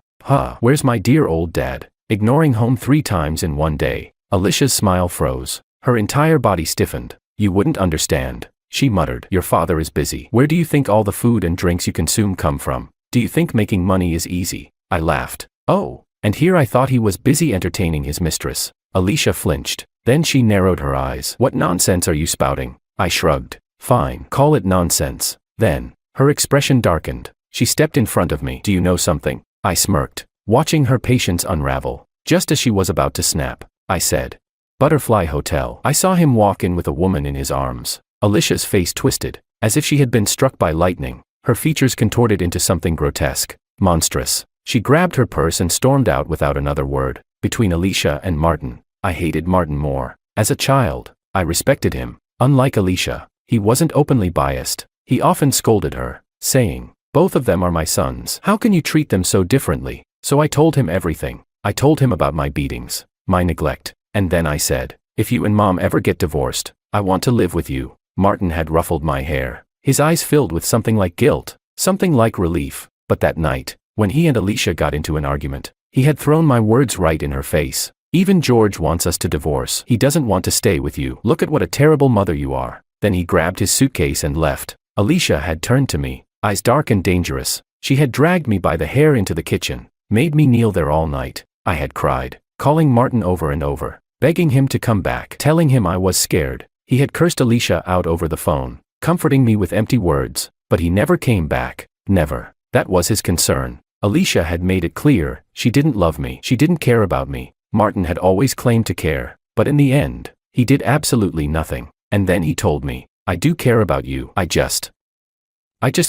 Where's my dear old dad? Ignoring home 3 times in one day. Alicia's smile froze. Her entire body stiffened. You wouldn't understand, she muttered. Your father is busy. Where do you think all the food and drinks you consume come from? Do you think making money is easy? I laughed. Oh, and here I thought he was busy entertaining his mistress. Alicia flinched. Then she narrowed her eyes. What nonsense are you spouting? I shrugged. Fine, call it nonsense. Then, her expression darkened. She stepped in front of me. Do you know something? I smirked, watching her patience unravel. Just as she was about to snap, I said, Butterfly Hotel. I saw him walk in with a woman in his arms. Alicia's face twisted, as if she had been struck by lightning. Her features contorted into something grotesque, monstrous. She grabbed her purse and stormed out without another word. Between Alicia and Martin, I hated Martin more. As a child, I respected him. Unlike Alicia, he wasn't openly biased. He often scolded her, saying, both of them are my sons. How can you treat them so differently? So I told him everything. I told him about my beatings, my neglect, and then I said, if you and Mom ever get divorced, I want to live with you. Martin had ruffled my hair. His eyes filled with something like guilt, something like relief. But that night, when he and Alicia got into an argument, he had thrown my words right in her face. Even George wants us to divorce. He doesn't want to stay with you. Look at what a terrible mother you are. Then he grabbed his suitcase and left. Alicia had turned to me, eyes dark and dangerous. She had dragged me by the hair into the kitchen, made me kneel there all night. I had cried, calling Martin over and over, begging him to come back, telling him I was scared. He had cursed Alicia out over the phone, comforting me with empty words, but he never came back. Never. That was his concern. Alicia had made it clear, she didn't love me. She didn't care about me. Martin had always claimed to care, but in the end, he did absolutely nothing. And then he told me, I do care about you. I just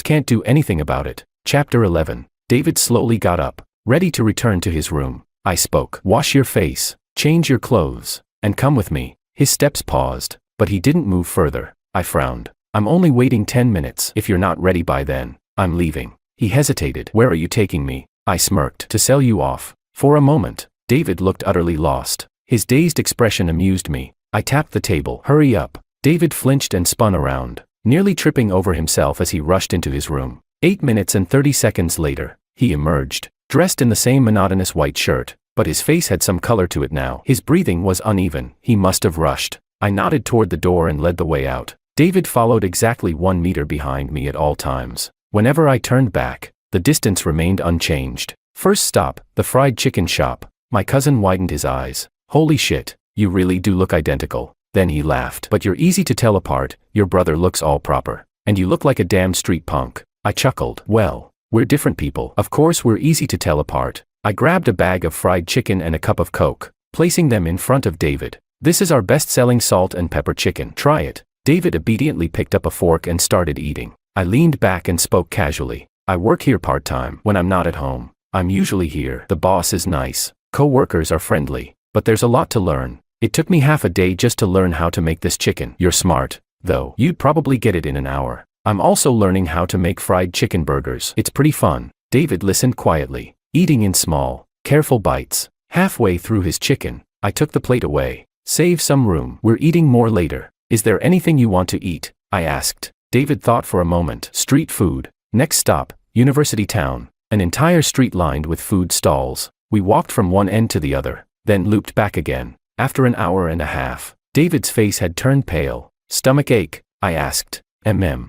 can't do anything about it. Chapter 11. David slowly got up, ready to return to his room. I spoke. Wash your face, change your clothes, and come with me. His steps paused, but he didn't move further. I frowned. I'm only waiting 10 minutes. If you're not ready by then, I'm leaving. He hesitated. Where are you taking me? I smirked. To sell you off. For a moment, David looked utterly lost. His dazed expression amused me. I tapped the table. Hurry up. David flinched and spun around, nearly tripping over himself as he rushed into his room. 8 minutes and 30 seconds later, he emerged, dressed in the same monotonous white shirt, but his face had some color to it now. His breathing was uneven. He must have rushed. I nodded toward the door and led the way out. David followed exactly 1 meter behind me at all times. Whenever I turned back, the distance remained unchanged. First stop, the fried chicken shop. My cousin widened his eyes. Holy shit, you really do look identical. Then he laughed. But you're easy to tell apart. Your brother looks all proper. And you look like a damn street punk. I chuckled. Well, we're different people. Of course we're easy to tell apart. I grabbed a bag of fried chicken and a cup of Coke, placing them in front of David. This is our best-selling salt and pepper chicken. Try it. David obediently picked up a fork and started eating. I leaned back and spoke casually. I work here part-time. When I'm not at home, I'm usually here. The boss is nice. Co-workers are friendly. But there's a lot to learn. It took me half a day just to learn how to make this chicken. You're smart, though. You'd probably get it in an hour. I'm also learning how to make fried chicken burgers. It's pretty fun. David listened quietly, eating in small, careful bites. Halfway through his chicken, I took the plate away. Save some room. We're eating more later. Is there anything you want to eat? I asked. David thought for a moment. Street food. Next stop, University Town. An entire street lined with food stalls. We walked from one end to the other, then looped back again. After an hour and a half, David's face had turned pale. Stomach ache? I asked.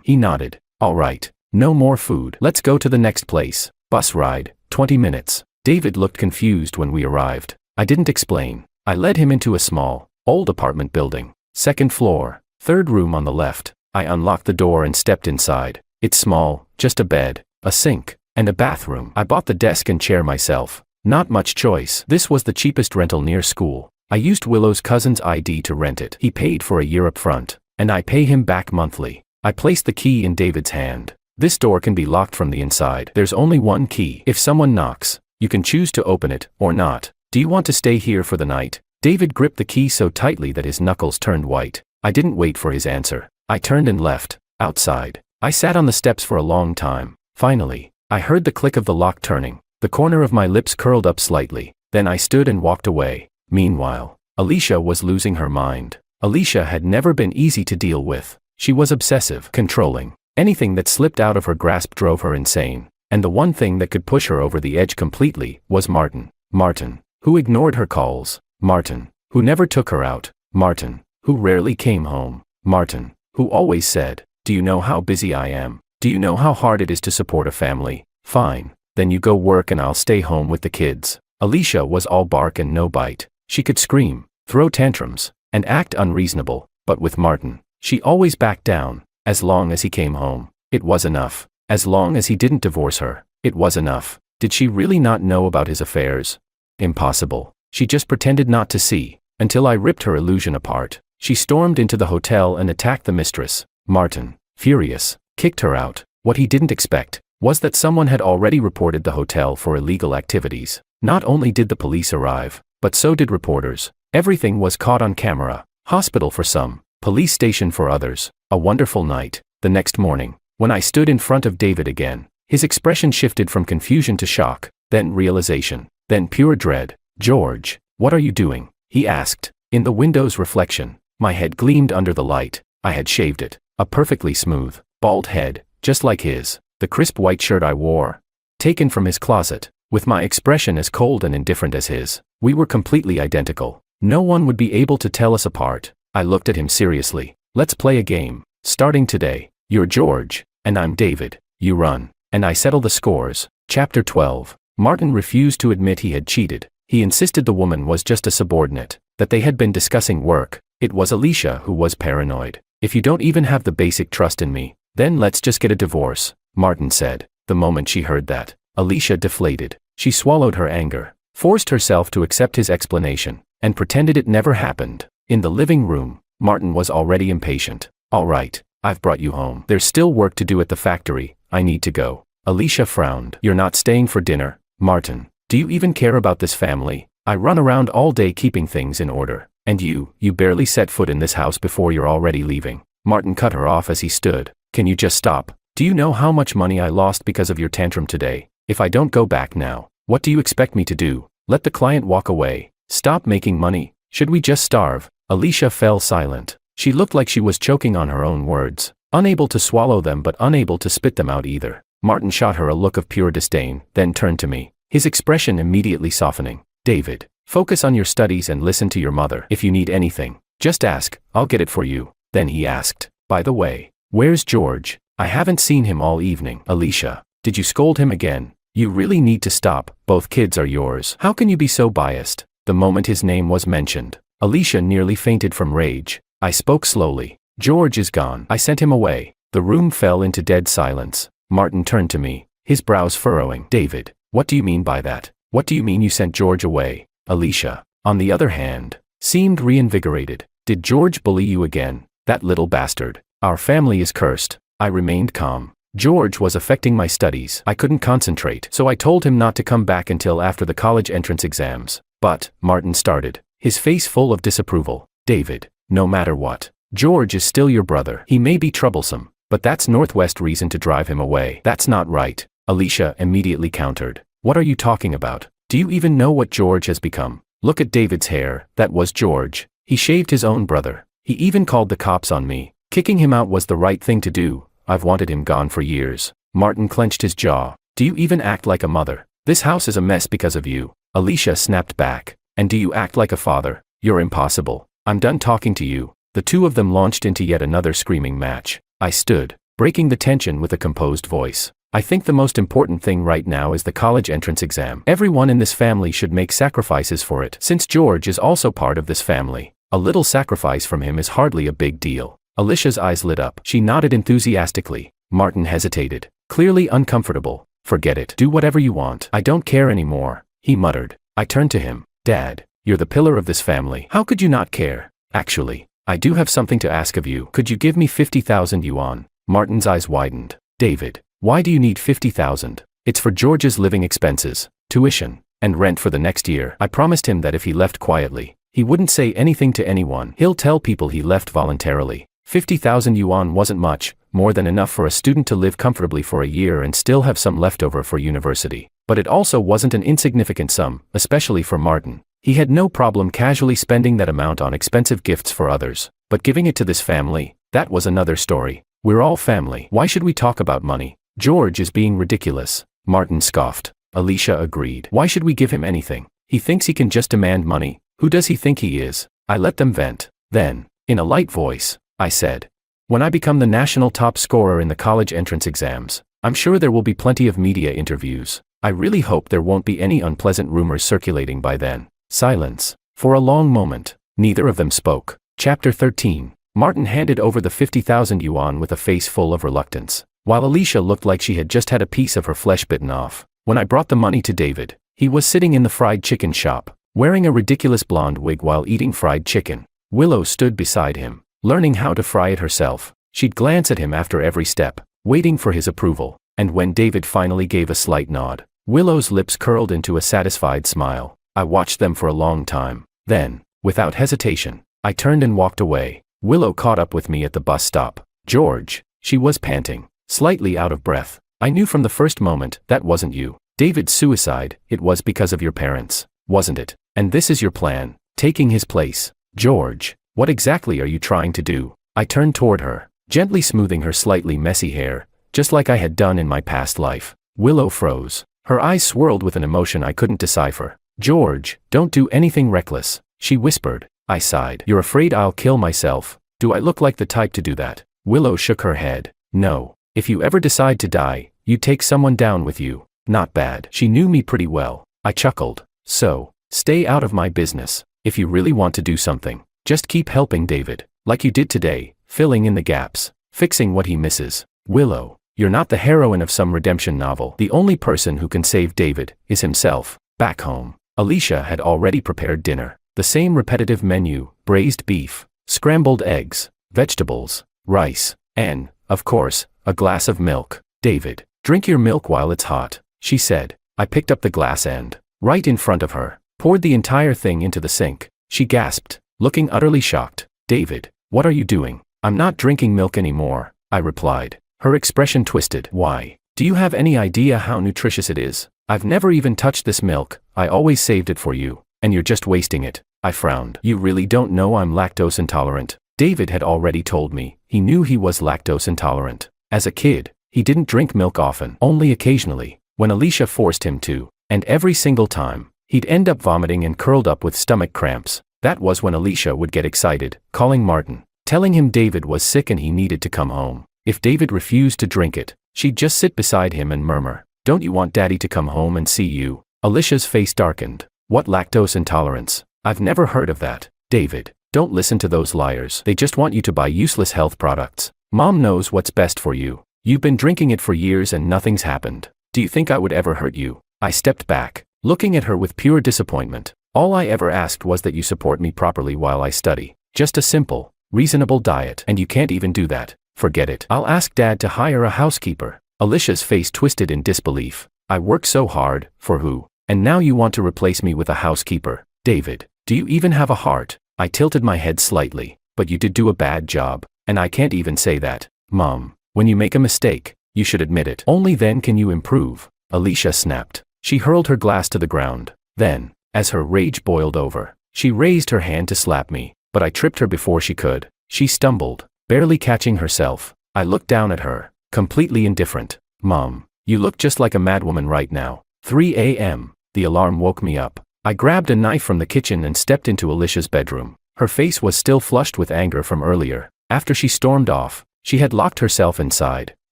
He nodded. All right. No more food. Let's go to the next place. Bus ride, 20 minutes. David looked confused when we arrived. I didn't explain. I led him into a small, old apartment building. Second floor, third room on the left. I unlocked the door and stepped inside. It's small, just a bed, a sink, and a bathroom. I bought the desk and chair myself. Not much choice. This was the cheapest rental near school. I used Willow's cousin's ID to rent it. He paid for a year up front, and I pay him back monthly. I placed the key in David's hand. This door can be locked from the inside. There's only one key. If someone knocks, you can choose to open it, or not. Do you want to stay here for the night? David gripped the key so tightly that his knuckles turned white. I didn't wait for his answer. I turned and left. Outside, I sat on the steps for a long time. Finally, I heard the click of the lock turning. The corner of my lips curled up slightly. Then I stood and walked away. Meanwhile, Alicia was losing her mind. Alicia had never been easy to deal with. She was obsessive, controlling. Anything that slipped out of her grasp drove her insane. And the one thing that could push her over the edge completely was Martin. Martin, who ignored her calls. Martin, who never took her out. Martin, who rarely came home. Martin, who always said, "Do you know how busy I am? Do you know how hard it is to support a family? Fine, then you go work and I'll stay home with the kids." Alicia was all bark and no bite. She could scream, throw tantrums, and act unreasonable, but with Martin, she always backed down. As long as he came home, it was enough. As long as he didn't divorce her, it was enough. Did she really not know about his affairs? Impossible. She just pretended not to see, until I ripped her illusion apart. She stormed into the hotel and attacked the mistress. Martin, furious, kicked her out. What he didn't expect was that someone had already reported the hotel for illegal activities. Not only did the police arrive, but so did reporters. Everything was caught on camera. Hospital for some, police station for others. A wonderful night. The next morning, when I stood in front of David again, his expression shifted from confusion to shock, then realization, then pure dread. "George, what are you doing?" he asked. In the window's reflection, my head gleamed under the light. I had shaved it. A perfectly smooth, bald head, just like his. The crisp white shirt I wore, taken from his closet, with my expression as cold and indifferent as his. We were completely identical. No one would be able to tell us apart. I looked at him seriously. "Let's play a game. Starting today, you're George, and I'm David. You run, and I settle the scores." Chapter 12. Martin refused to admit he had cheated. He insisted the woman was just a subordinate, that they had been discussing work. It was Alicia who was paranoid. "If you don't even have the basic trust in me, then let's just get a divorce," Martin said. The moment she heard that, Alicia deflated. She swallowed her anger, forced herself to accept his explanation, and pretended it never happened. In the living room, Martin was already impatient. "All right, I've brought you home. There's still work to do at the factory. I need to go." Alicia frowned. "You're not staying for dinner?" "Martin, do you even care about this family? I run around all day keeping things in order. And you barely set foot in this house before you're already leaving." Martin cut her off as he stood. "Can you just stop? Do you know how much money I lost because of your tantrum today? If I don't go back now, what do you expect me to do? Let the client walk away? Stop making money? Should we just starve?" Alicia fell silent. She looked like she was choking on her own words, unable to swallow them but unable to spit them out either. Martin shot her a look of pure disdain, then turned to me, his expression immediately softening. "David, focus on your studies and listen to your mother. If you need anything, just ask, I'll get it for you." Then he asked, "By the way, where's George? I haven't seen him all evening." "Alicia, did you scold him again? You really need to stop. Both kids are yours. How can you be so biased?" The moment his name was mentioned, Alicia nearly fainted from rage. I spoke slowly. "George is gone. I sent him away." The room fell into dead silence. Martin turned to me, his brows furrowing. "David, what do you mean by that? What do you mean you sent George away?" Alicia, on the other hand, seemed reinvigorated. "Did George bully you again? That little bastard. Our family is cursed." I remained calm. "George was affecting my studies. I couldn't concentrate, so I told him not to come back until after the college entrance exams." "But," Martin started, his face full of disapproval. "David, no matter what, George is still your brother. He may be troublesome, but that's Northwest reason to drive him away." "That's not right," Alicia immediately countered. "What are you talking about? Do you even know what George has become? Look at David's hair. That was George. He shaved his own brother. He even called the cops on me. Kicking him out was the right thing to do. I've wanted him gone for years." Martin clenched his jaw. "Do you even act like a mother? This house is a mess because of you." Alicia snapped back. "And do you act like a father? You're impossible. I'm done talking to you." The two of them launched into yet another screaming match. I stood, breaking the tension with a composed voice. "I think the most important thing right now is the college entrance exam. Everyone in this family should make sacrifices for it. Since George is also part of this family, a little sacrifice from him is hardly a big deal." Alicia's eyes lit up. She nodded enthusiastically. Martin hesitated, clearly uncomfortable. "Forget it. Do whatever you want. I don't care anymore," he muttered. I turned to him. "Dad, you're the pillar of this family. How could you not care? Actually, I do have something to ask of you. Could you give me 50,000 yuan? Martin's eyes widened. "David, why do you need 50,000? "It's for George's living expenses, tuition, and rent for the next year." I promised him that if he left quietly, he wouldn't say anything to anyone. He'll tell people he left voluntarily. 50,000 yuan wasn't much, more than enough for a student to live comfortably for a year and still have some leftover for university. But it also wasn't an insignificant sum, especially for Martin. He had no problem casually spending that amount on expensive gifts for others. But giving it to this family, that was another story. "We're all family. Why should we talk about money? George is being ridiculous." Martin scoffed. Alicia agreed. "Why should we give him anything? He thinks he can just demand money. Who does he think he is? I let them vent. Then, in a light voice, I said, when I become the national top scorer in the college entrance exams, I'm sure there will be plenty of media interviews. I really hope there won't be any unpleasant rumors circulating by then. Silence. For a long moment, neither of them spoke. Chapter 13. Martin handed over the 50,000 yuan with a face full of reluctance, while Alicia looked like she had just had a piece of her flesh bitten off. When I brought the money to David, he was sitting in the fried chicken shop, wearing a ridiculous blonde wig while eating fried chicken. Willow stood beside him, learning how to fry it herself. She'd glance at him after every step, waiting for his approval, and when David finally gave a slight nod, Willow's lips curled into a satisfied smile. I watched them for a long time. Then, without hesitation, I turned and walked away. Willow caught up with me at the bus stop. George, she was panting, slightly out of breath. I knew from the first moment that wasn't you. David's suicide, it was because of your parents, wasn't it? And this is your plan, taking his place. George, what exactly are you trying to do? I turned toward her, gently smoothing her slightly messy hair, just like I had done in my past life. Willow froze. Her eyes swirled with an emotion I couldn't decipher. George, don't do anything reckless, she whispered. I sighed. You're afraid I'll kill myself? Do I look like the type to do that? Willow shook her head. No. If you ever decide to die, you take someone down with you. Not bad. She knew me pretty well. I chuckled. So, stay out of my business. If you really want to do something, just keep helping David, like you did today, filling in the gaps, fixing what he misses. Willow, you're not the heroine of some redemption novel. The only person who can save David is himself. Back home, Alicia had already prepared dinner. The same repetitive menu: braised beef, scrambled eggs, vegetables, rice, and, of course, a glass of milk. David, drink your milk while it's hot, she said. I picked up the glass and, right in front of her, poured the entire thing into the sink. She gasped, looking utterly shocked. David, what are you doing? I'm not drinking milk anymore, I replied. Her expression twisted. Why? Do you have any idea how nutritious it is? I've never even touched this milk. I always saved it for you, and you're just wasting it. I frowned. You really don't know I'm lactose intolerant. David had already told me. He knew he was lactose intolerant. As a kid, he didn't drink milk often, only occasionally, when Alicia forced him to, and every single time, he'd end up vomiting and curled up with stomach cramps. That was when Alicia would get excited, calling Martin, telling him David was sick and he needed to come home. If David refused to drink it, she'd just sit beside him and murmur, "Don't you want Daddy to come home and see you?" Alicia's face darkened. What lactose intolerance? I've never heard of that. David, don't listen to those liars. They just want you to buy useless health products. Mom knows what's best for you. You've been drinking it for years and nothing's happened. Do you think I would ever hurt you? I stepped back, looking at her with pure disappointment. All I ever asked was that you support me properly while I study. Just a simple, reasonable diet. And you can't even do that. Forget it. I'll ask Dad to hire a housekeeper. Alicia's face twisted in disbelief. I work so hard, for who? And now you want to replace me with a housekeeper? David, do you even have a heart? I tilted my head slightly. But you did do a bad job, and I can't even say that. Mom, when you make a mistake, you should admit it. Only then can you improve. Alicia snapped. She hurled her glass to the ground. Then, as her rage boiled over, she raised her hand to slap me, but I tripped her before she could. She stumbled, barely catching herself. I looked down at her, completely indifferent. Mom, you look just like a madwoman right now. 3 a.m. The alarm woke me up. I grabbed a knife from the kitchen and stepped into Alicia's bedroom. Her face was still flushed with anger from earlier. After she stormed off, she had locked herself inside,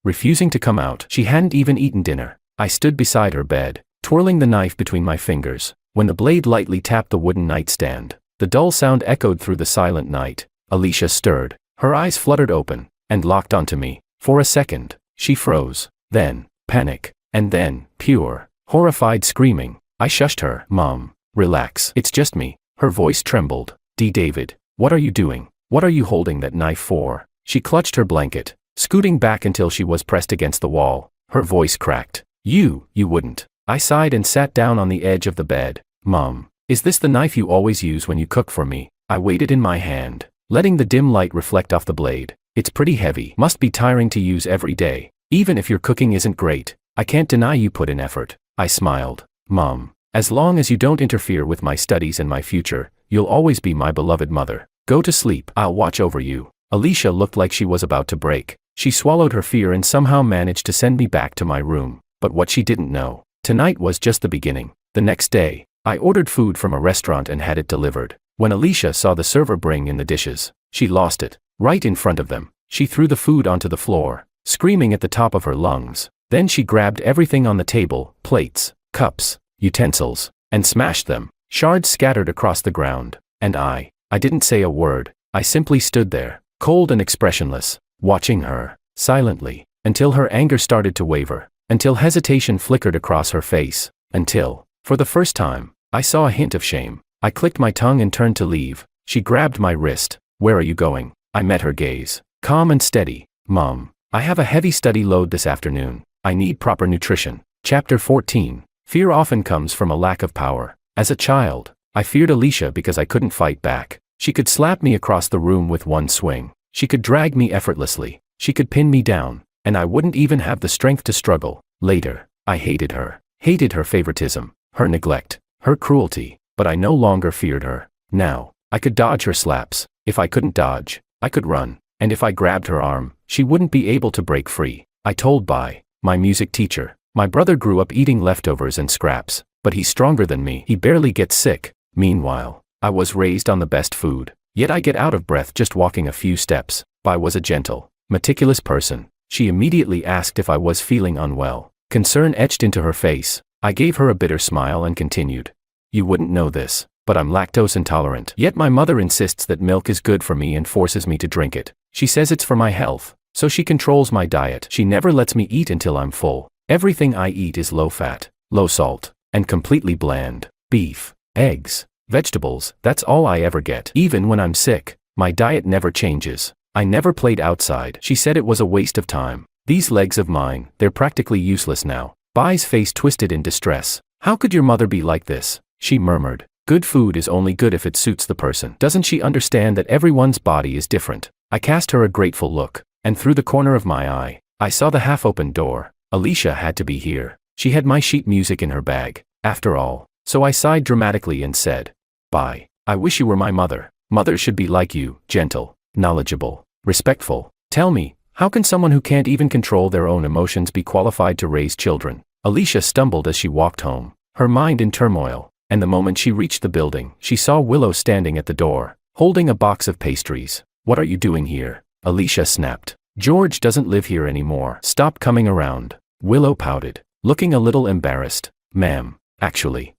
refusing to come out. She hadn't even eaten dinner. I stood beside her bed, twirling the knife between my fingers. When the blade lightly tapped the wooden nightstand, the dull sound echoed through the silent night. Alicia stirred. Her eyes fluttered open, and locked onto me. For a second, she froze. Then, panic. And then, pure, horrified screaming. I shushed her. Mom, relax. It's just me. Her voice trembled. David, what are you doing? What are you holding that knife for? She clutched her blanket, scooting back until she was pressed against the wall. Her voice cracked. You wouldn't. I sighed and sat down on the edge of the bed. Mom, is this the knife you always use when you cook for me? I weighed it in my hand, letting the dim light reflect off the blade. It's pretty heavy. Must be tiring to use every day. Even if your cooking isn't great, I can't deny you put in effort. I smiled. Mom, as long as you don't interfere with my studies and my future, you'll always be my beloved mother. Go to sleep. I'll watch over you. Alicia looked like she was about to break. She swallowed her fear and somehow managed to send me back to my room. But what she didn't know, tonight was just the beginning. The next day, I ordered food from a restaurant and had it delivered. When Alicia saw the server bring in the dishes, she lost it. Right in front of them, she threw the food onto the floor, screaming at the top of her lungs. Then she grabbed everything on the table, plates, cups, utensils, and smashed them. Shards scattered across the ground. And I didn't say a word. I simply stood there, cold and expressionless, watching her, silently, until her anger started to waver, until hesitation flickered across her face, until, for the first time, I saw a hint of shame. I clicked my tongue and turned to leave. She grabbed my wrist. "Where are you going?" I met her gaze, calm and steady. "Mom, I have a heavy study load this afternoon. I need proper nutrition." Chapter 14. Fear often comes from a lack of power. As a child, I feared Alicia because I couldn't fight back. She could slap me across the room with one swing. She could drag me effortlessly. She could pin me down, and I wouldn't even have the strength to struggle. Later, I hated her favoritism, her neglect, her cruelty, but I no longer feared her. Now, I could dodge her slaps. If I couldn't dodge, I could run, and if I grabbed her arm, she wouldn't be able to break free. I told my music teacher. My brother grew up eating leftovers and scraps, but he's stronger than me. He barely gets sick. Meanwhile, I was raised on the best food, yet I get out of breath just walking a few steps. I was a gentle, meticulous person. She immediately asked if I was feeling unwell. Concern etched into her face. I gave her a bitter smile and continued. "You wouldn't know this, but I'm lactose intolerant. Yet my mother insists that milk is good for me and forces me to drink it. She says it's for my health, so she controls my diet. She never lets me eat until I'm full. Everything I eat is low fat, low salt, and completely bland. Beef, eggs, vegetables, that's all I ever get. Even when I'm sick, my diet never changes. I never played outside. She said it was a waste of time. These legs of mine, they're practically useless now." Bai's face twisted in distress. "How could your mother be like this?" she murmured. "Good food is only good if it suits the person. Doesn't she understand that everyone's body is different?" I cast her a grateful look, and through the corner of my eye, I saw the half-open door. Alicia had to be here. She had my sheet music in her bag, after all. So I sighed dramatically and said, "Bai, I wish you were my mother. Mothers should be like you, gentle, knowledgeable, respectful. Tell me, how can someone who can't even control their own emotions be qualified to raise children?" Alicia stumbled as she walked home, her mind in turmoil, and the moment she reached the building, she saw Willow standing at the door, holding a box of pastries. "What are you doing here?" Alicia snapped. "George doesn't live here anymore. Stop coming around." Willow pouted, looking a little embarrassed. "Ma'am, actually,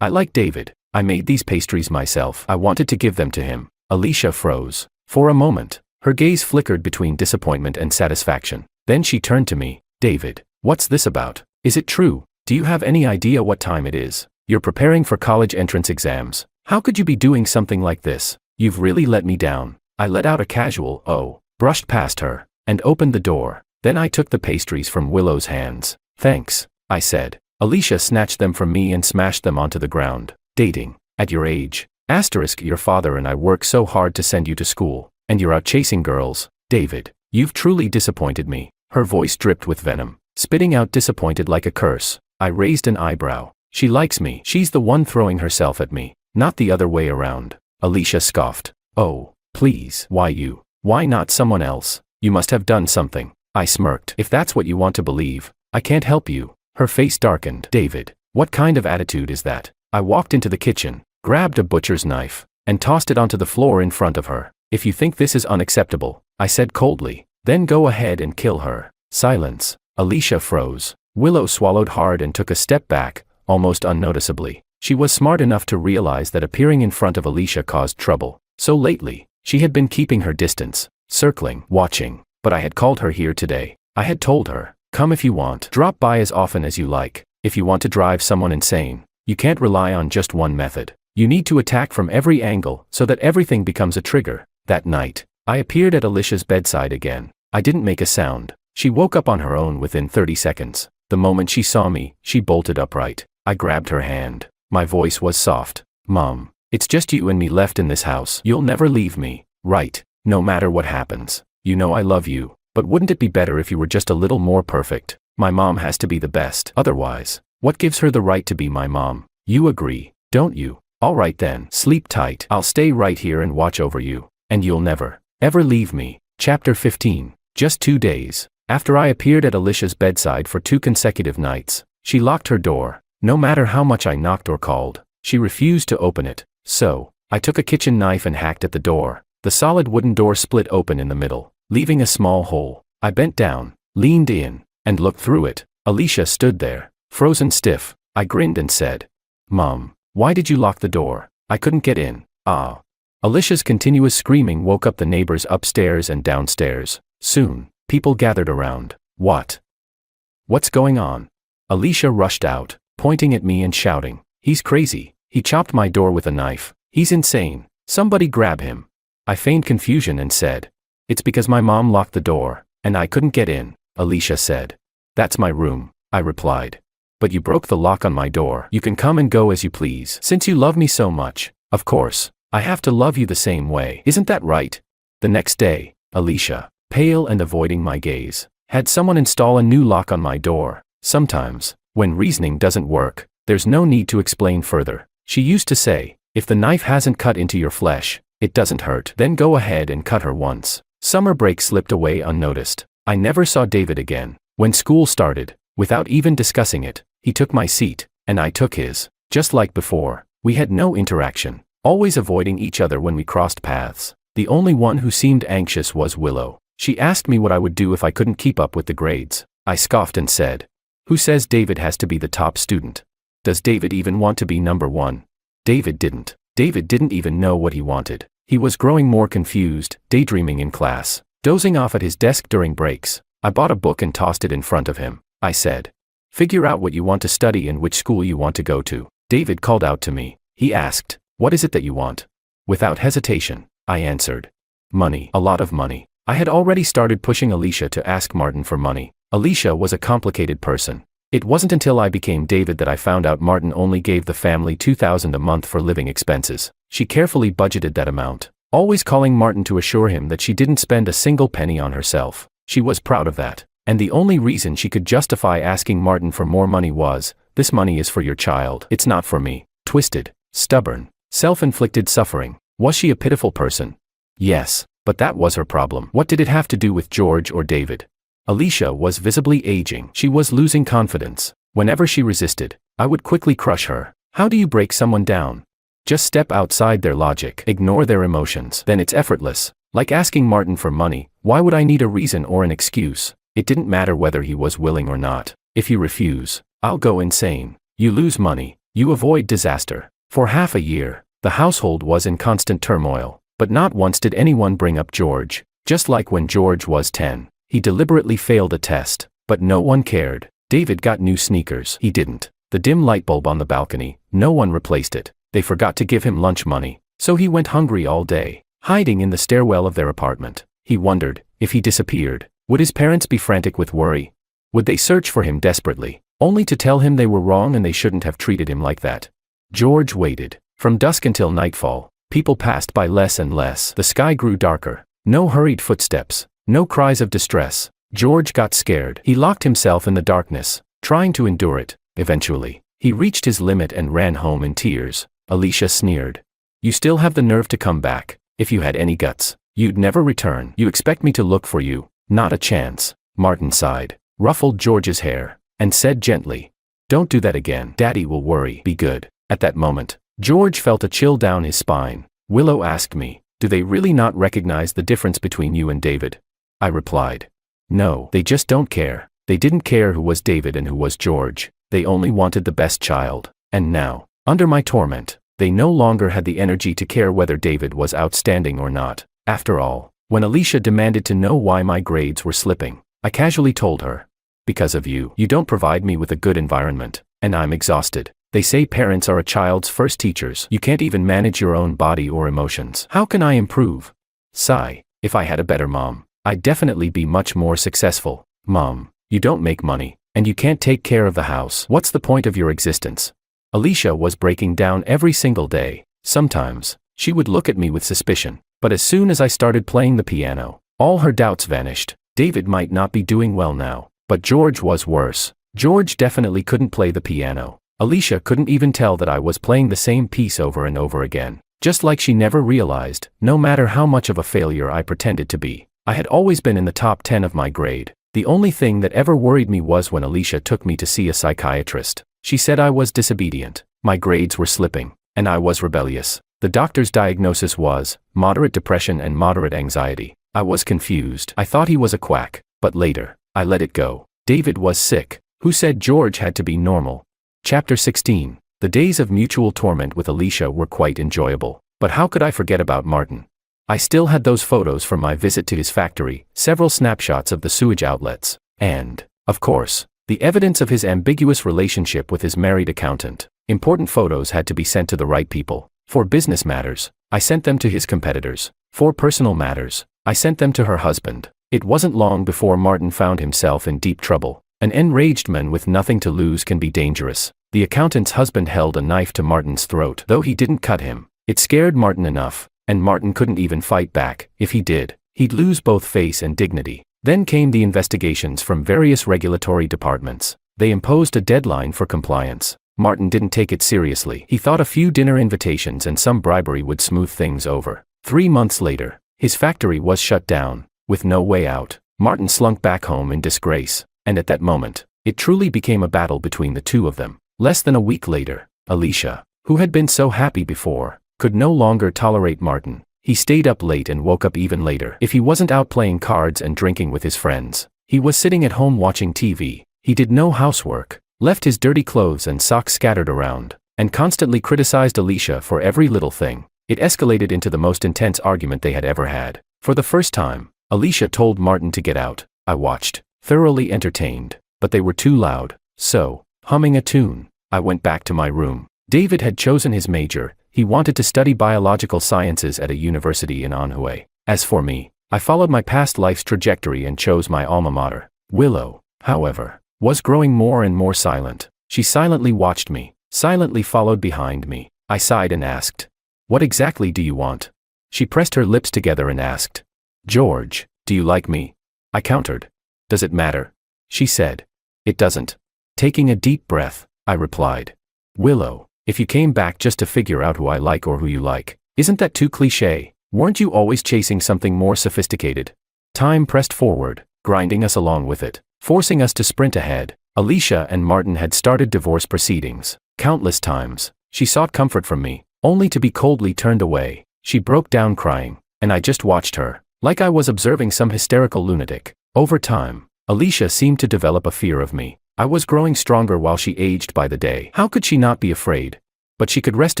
I like David. I made these pastries myself. I wanted to give them to him." Alicia froze. For a moment, her gaze flickered between disappointment and satisfaction. Then she turned to me. "David, what's this about? Is it true? Do you have any idea what time it is? You're preparing for college entrance exams. How could you be doing something like this? You've really let me down." I let out a casual "oh," brushed past her, and opened the door. Then I took the pastries from Willow's hands. "Thanks," I said. Alicia snatched them from me and smashed them onto the ground. "Dating, at your age. Asterisk, your father and I work so hard to send you to school, and you're out chasing girls. David, you've truly disappointed me." Her voice dripped with venom, spitting out disappointed like a curse. I raised an eyebrow. "She likes me. She's the one throwing herself at me, not the other way around." Alicia scoffed. "Oh, please, why you? Why not someone else? You must have done something." I smirked. "If that's what you want to believe, I can't help you." Her face darkened. "David, what kind of attitude is that?" I walked into the kitchen, grabbed a butcher's knife, and tossed it onto the floor in front of her. "If you think this is unacceptable," I said coldly, "then go ahead and kill her." Silence. Alicia froze. Willow swallowed hard and took a step back, almost unnoticeably. She was smart enough to realize that appearing in front of Alicia caused trouble. So lately, she had been keeping her distance, circling, watching. But I had called her here today. I had told her, "Come if you want. Drop by as often as you like. If you want to drive someone insane, you can't rely on just one method. You need to attack from every angle so that everything becomes a trigger." That night, I appeared at Alicia's bedside again. I didn't make a sound. She woke up on her own within 30 seconds. The moment she saw me, she bolted upright. I grabbed her hand. My voice was soft. "Mom, it's just you and me left in this house. You'll never leave me, right? No matter what happens. You know I love you, but wouldn't it be better if you were just a little more perfect? My mom has to be the best. Otherwise, what gives her the right to be my mom? You agree, don't you? All right then, sleep tight. I'll stay right here and watch over you. And you'll never, ever leave me." Chapter 15. Just 2 days. After I appeared at Alicia's bedside for 2 consecutive nights, she locked her door. No matter how much I knocked or called, she refused to open it. So, I took a kitchen knife and hacked at the door. The solid wooden door split open in the middle, leaving a small hole. I bent down, leaned in, and looked through it. Alicia stood there, frozen stiff. I grinned and said, "Mom, why did you lock the door? I couldn't get in." "Ah." Alicia's continuous screaming woke up the neighbors upstairs and downstairs. Soon, people gathered around. What's going on?" Alicia rushed out, pointing at me and shouting, "He's crazy. He chopped my door with a knife. He's insane. Somebody grab him." I feigned confusion and said, "It's because my mom locked the door, and I couldn't get in," Alicia said. "That's my room," I replied. "But you broke the lock on my door. You can come and go as you please. Since you love me so much, of course, I have to love you the same way. Isn't that right?" The next day, Alicia, pale and avoiding my gaze, had someone install a new lock on my door. Sometimes, when reasoning doesn't work, there's no need to explain further. She used to say, "If the knife hasn't cut into your flesh, it doesn't hurt. Then go ahead and cut her once." Summer break slipped away unnoticed. I never saw David again. When school started, without even discussing it, he took my seat, and I took his. Just like before, we had no interaction, always avoiding each other when we crossed paths. The only one who seemed anxious was Willow. She asked me what I would do if I couldn't keep up with the grades. I scoffed and said, "Who says David has to be the top student? Does David even want to be number one?" David didn't. David didn't even know what he wanted. He was growing more confused, daydreaming in class, dozing off at his desk during breaks. I bought a book and tossed it in front of him. I said, "Figure out what you want to study and which school you want to go to." David called out to me. He asked, "What is it that you want?" Without hesitation, I answered, "Money, a lot of money." I had already started pushing Alicia to ask Martin for money. Alicia was a complicated person. It wasn't until I became David that I found out Martin only gave the family $2,000 a month for living expenses. She carefully budgeted that amount, always calling Martin to assure him that she didn't spend a single penny on herself. She was proud of that, and the only reason she could justify asking Martin for more money was, "This money is for your child. It's not for me." Twisted, stubborn, self-inflicted suffering. Was she a pitiful person? Yes, but that was her problem. What did it have to do with George or David? Alicia was visibly aging. She was losing confidence. Whenever she resisted, I would quickly crush her. How do you break someone down? Just step outside their logic, ignore their emotions. Then it's effortless. Like asking Martin for money, why would I need a reason or an excuse? It didn't matter whether he was willing or not. If you refuse, I'll go insane. You lose money, you avoid disaster. For half a year, the household was in constant turmoil, but not once did anyone bring up George. Just like when George was 10. He deliberately failed a test, but no one cared. David got new sneakers. He didn't. The dim light bulb on the balcony, no one replaced it. They forgot to give him lunch money, so he went hungry all day, hiding in the stairwell of their apartment. He wondered, if he disappeared, would his parents be frantic with worry? Would they search for him desperately, only to tell him they were wrong and they shouldn't have treated him like that? George waited. From dusk until nightfall, people passed by less and less. The sky grew darker. No hurried footsteps. No cries of distress. George got scared. He locked himself in the darkness, trying to endure it. Eventually, he reached his limit and ran home in tears. Alicia sneered. "You still have the nerve to come back. If you had any guts, you'd never return. You expect me to look for you? Not a chance." Martin sighed, ruffled George's hair, and said gently, "Don't do that again. Daddy will worry. Be good." At that moment, George felt a chill down his spine. Willow asked me, "Do they really not recognize the difference between you and David?" I replied, "No, they just don't care. They didn't care who was David and who was George. They only wanted the best child. And now, under my torment, they no longer had the energy to care whether David was outstanding or not." After all, when Alicia demanded to know why my grades were slipping, I casually told her, "Because of you. You don't provide me with a good environment, and I'm exhausted. They say parents are a child's first teachers. You can't even manage your own body or emotions. How can I improve?" Sigh. If I had a better mom, I'd definitely be much more successful. "Mom, you don't make money, and you can't take care of the house. What's the point of your existence?" Alicia was breaking down every single day. Sometimes, she would look at me with suspicion, but as soon as I started playing the piano, all her doubts vanished. David might not be doing well now, but George was worse. George definitely couldn't play the piano. Alicia couldn't even tell that I was playing the same piece over and over again. Just like she never realized, no matter how much of a failure I pretended to be, I had always been in the top 10 of my grade. The only thing that ever worried me was when Alicia took me to see a psychiatrist. She said I was disobedient, my grades were slipping, and I was rebellious. The doctor's diagnosis was moderate depression and moderate anxiety. I was confused. I thought he was a quack, but later, I let it go. David was sick. Who said George had to be normal? Chapter 16. The days of mutual torment with Alicia were quite enjoyable. But how could I forget about Martin? I still had those photos from my visit to his factory, several snapshots of the sewage outlets, and, of course, the evidence of his ambiguous relationship with his married accountant. Important photos had to be sent to the right people. For business matters, I sent them to his competitors. For personal matters, I sent them to her husband. It wasn't long before Martin found himself in deep trouble. An enraged man with nothing to lose can be dangerous. The accountant's husband held a knife to Martin's throat, though he didn't cut him. It scared Martin enough, and Martin couldn't even fight back. If he did, he'd lose both face and dignity. Then came the investigations from various regulatory departments. They imposed a deadline for compliance. Martin didn't take it seriously. He thought a few dinner invitations and some bribery would smooth things over. 3 months later, his factory was shut down. With no way out, Martin slunk back home in disgrace, and at that moment, it truly became a battle between the two of them. Less than a week later, Alicia, who had been so happy before, could no longer tolerate Martin. He stayed up late and woke up even later. If he wasn't out playing cards and drinking with his friends, he was sitting at home watching TV. He did no housework, left his dirty clothes and socks scattered around, and constantly criticized Alicia for every little thing. It escalated into the most intense argument they had ever had. For the first time, Alicia told Martin to get out. I watched, thoroughly entertained, but they were too loud, so, humming a tune, I went back to my room. David had chosen his major. He wanted to study biological sciences at a university in Anhui. As for me, I followed my past life's trajectory and chose my alma mater. Willow, however, was growing more and more silent. She silently watched me, silently followed behind me. I sighed and asked, "What exactly do you want?" She pressed her lips together and asked, "George, do you like me?" I countered. "Does it matter?" She said. "It doesn't." Taking a deep breath, I replied, "Willow, if you came back just to figure out who I like or who you like, isn't that too cliché? Weren't you always chasing something more sophisticated?" Time pressed forward, grinding us along with it, forcing us to sprint ahead. Alicia and Martin had started divorce proceedings. Countless times, she sought comfort from me, only to be coldly turned away. She broke down crying, and I just watched her, like I was observing some hysterical lunatic. Over time, Alicia seemed to develop a fear of me. I was growing stronger while she aged by the day. How could she not be afraid? But she could rest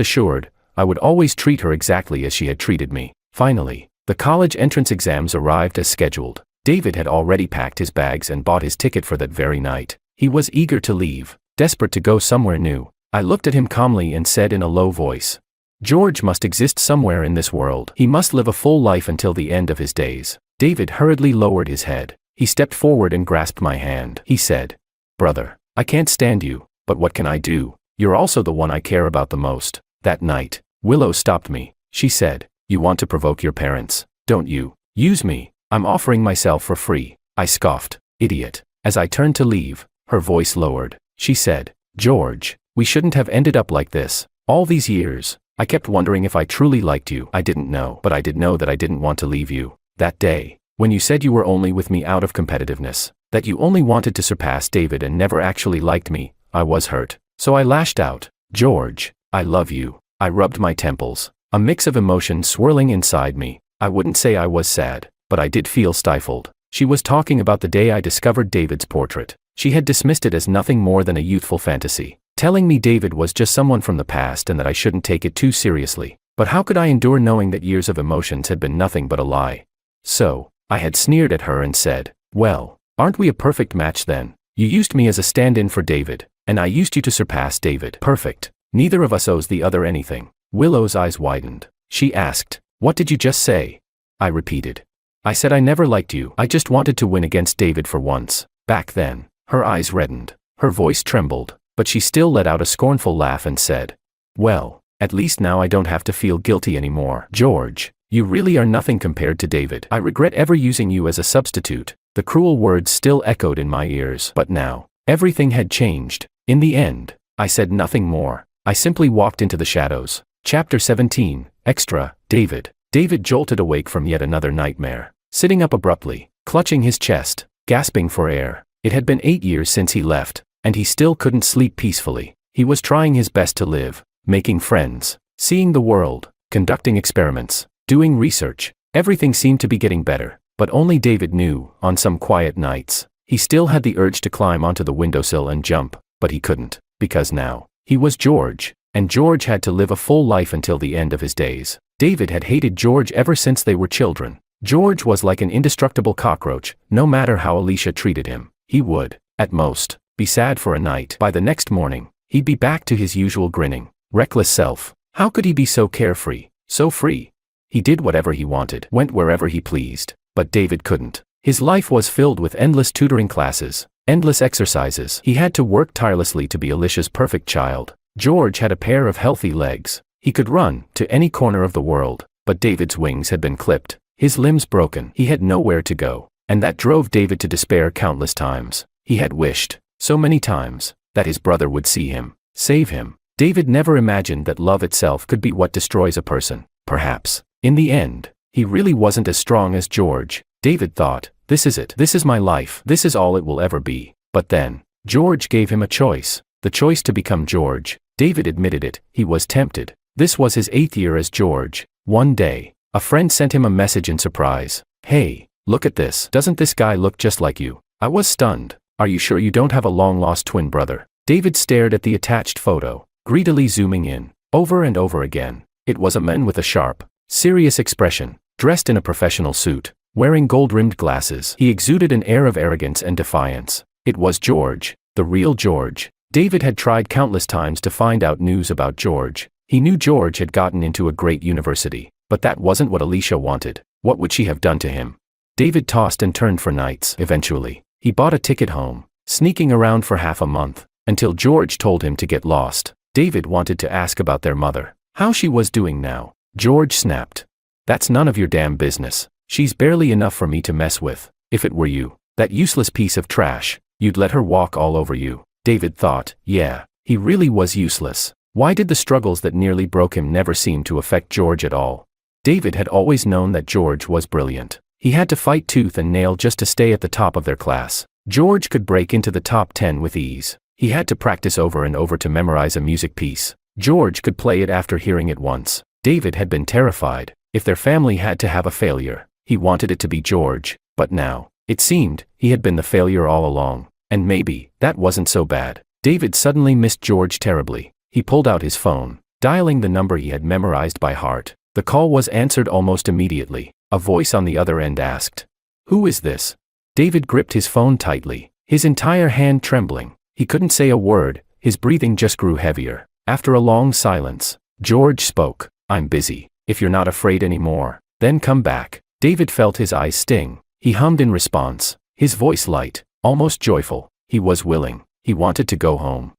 assured, I would always treat her exactly as she had treated me. Finally, the college entrance exams arrived as scheduled. David had already packed his bags and bought his ticket for that very night. He was eager to leave, desperate to go somewhere new. I looked at him calmly and said in a low voice, "George must exist somewhere in this world. He must live a full life until the end of his days." David hurriedly lowered his head. He stepped forward and grasped my hand. He said, "Brother, I can't stand you, but what can I do? You're also the one I care about the most." That night, Willow stopped me. She said, "You want to provoke your parents, don't you? Use me. I'm offering myself for free." I scoffed. "Idiot." As I turned to leave, her voice lowered. She said, "George, we shouldn't have ended up like this. All these years, I kept wondering if I truly liked you. I didn't know, but I did know that I didn't want to leave you. That day, when you said you were only with me out of competitiveness, that you only wanted to surpass David and never actually liked me, I was hurt. So I lashed out. George, I love you." I rubbed my temples, a mix of emotions swirling inside me. I wouldn't say I was sad, but I did feel stifled. She was talking about the day I discovered David's portrait. She had dismissed it as nothing more than a youthful fantasy, telling me David was just someone from the past and that I shouldn't take it too seriously. But how could I endure knowing that years of emotions had been nothing but a lie? So, I had sneered at her and said, "Well, aren't we a perfect match then? You used me as a stand-in for David, and I used you to surpass David. Perfect. Neither of us owes the other anything." Willow's eyes widened. She asked, "What did you just say?" I repeated. "I said I never liked you. I just wanted to win against David for once." Back then, her eyes reddened. Her voice trembled, but she still let out a scornful laugh and said, "Well, at least now I don't have to feel guilty anymore. George, you really are nothing compared to David. I regret ever using you as a substitute." The cruel words still echoed in my ears. But now, everything had changed. In the end, I said nothing more. I simply walked into the shadows. Chapter 17, Extra, David. David jolted awake from yet another nightmare, sitting up abruptly, clutching his chest, gasping for air. It had been 8 years since he left, and he still couldn't sleep peacefully. He was trying his best to live, making friends, seeing the world, conducting experiments, doing research. Everything seemed to be getting better, but only David knew, on some quiet nights, he still had the urge to climb onto the windowsill and jump, but he couldn't, because now, he was George, and George had to live a full life until the end of his days. David had hated George ever since they were children. George was like an indestructible cockroach. No matter how Alicia treated him, he would, at most, be sad for a night. By the next morning, he'd be back to his usual grinning, reckless self. How could he be so carefree, so free? He did whatever he wanted, went wherever he pleased, but David couldn't. His life was filled with endless tutoring classes, endless exercises. He had to work tirelessly to be Alicia's perfect child. George had a pair of healthy legs. He could run to any corner of the world, but David's wings had been clipped, his limbs broken. He had nowhere to go, and that drove David to despair countless times. He had wished, so many times, that his brother would see him, save him. David never imagined that love itself could be what destroys a person. Perhaps, in the end, he really wasn't as strong as George. David thought, this is it. This is my life. This is all it will ever be. But then, George gave him a choice. The choice to become George. David admitted it. He was tempted. This was his 8th year as George. One day, a friend sent him a message in surprise. Hey, look at this. Doesn't this guy look just like you? I was stunned. Are you sure you don't have a long-lost twin brother? David stared at the attached photo, greedily zooming in, over and over again. It was a man with a sharp, serious expression, dressed in a professional suit, wearing gold-rimmed glasses. He exuded an air of arrogance and defiance. It was George, the real George. David had tried countless times to find out news about George. He knew George had gotten into a great university, but that wasn't what Alicia wanted. What would she have done to him? David tossed and turned for nights. Eventually, he bought a ticket home, sneaking around for half a month, until George told him to get lost. David wanted to ask about their mother, how she was doing now. George snapped. That's none of your damn business. She's barely enough for me to mess with. If it were you, that useless piece of trash, you'd let her walk all over you. David thought, yeah, he really was useless. Why did the struggles that nearly broke him never seem to affect George at all? David had always known that George was brilliant. He had to fight tooth and nail just to stay at the top of their class. George could break into the top 10 with ease. He had to practice over and over to memorize a music piece. George could play it after hearing it once. David had been terrified. If their family had to have a failure, he wanted it to be George. But now, it seemed, he had been the failure all along. And maybe, that wasn't so bad. David suddenly missed George terribly. He pulled out his phone, dialing the number he had memorized by heart. The call was answered almost immediately. A voice on the other end asked, "Who is this?" David gripped his phone tightly, his entire hand trembling. He couldn't say a word, his breathing just grew heavier. After a long silence, George spoke. "I'm busy. If you're not afraid anymore, then come back." David felt his eyes sting. He hummed in response, his voice light, almost joyful. He was willing. He wanted to go home.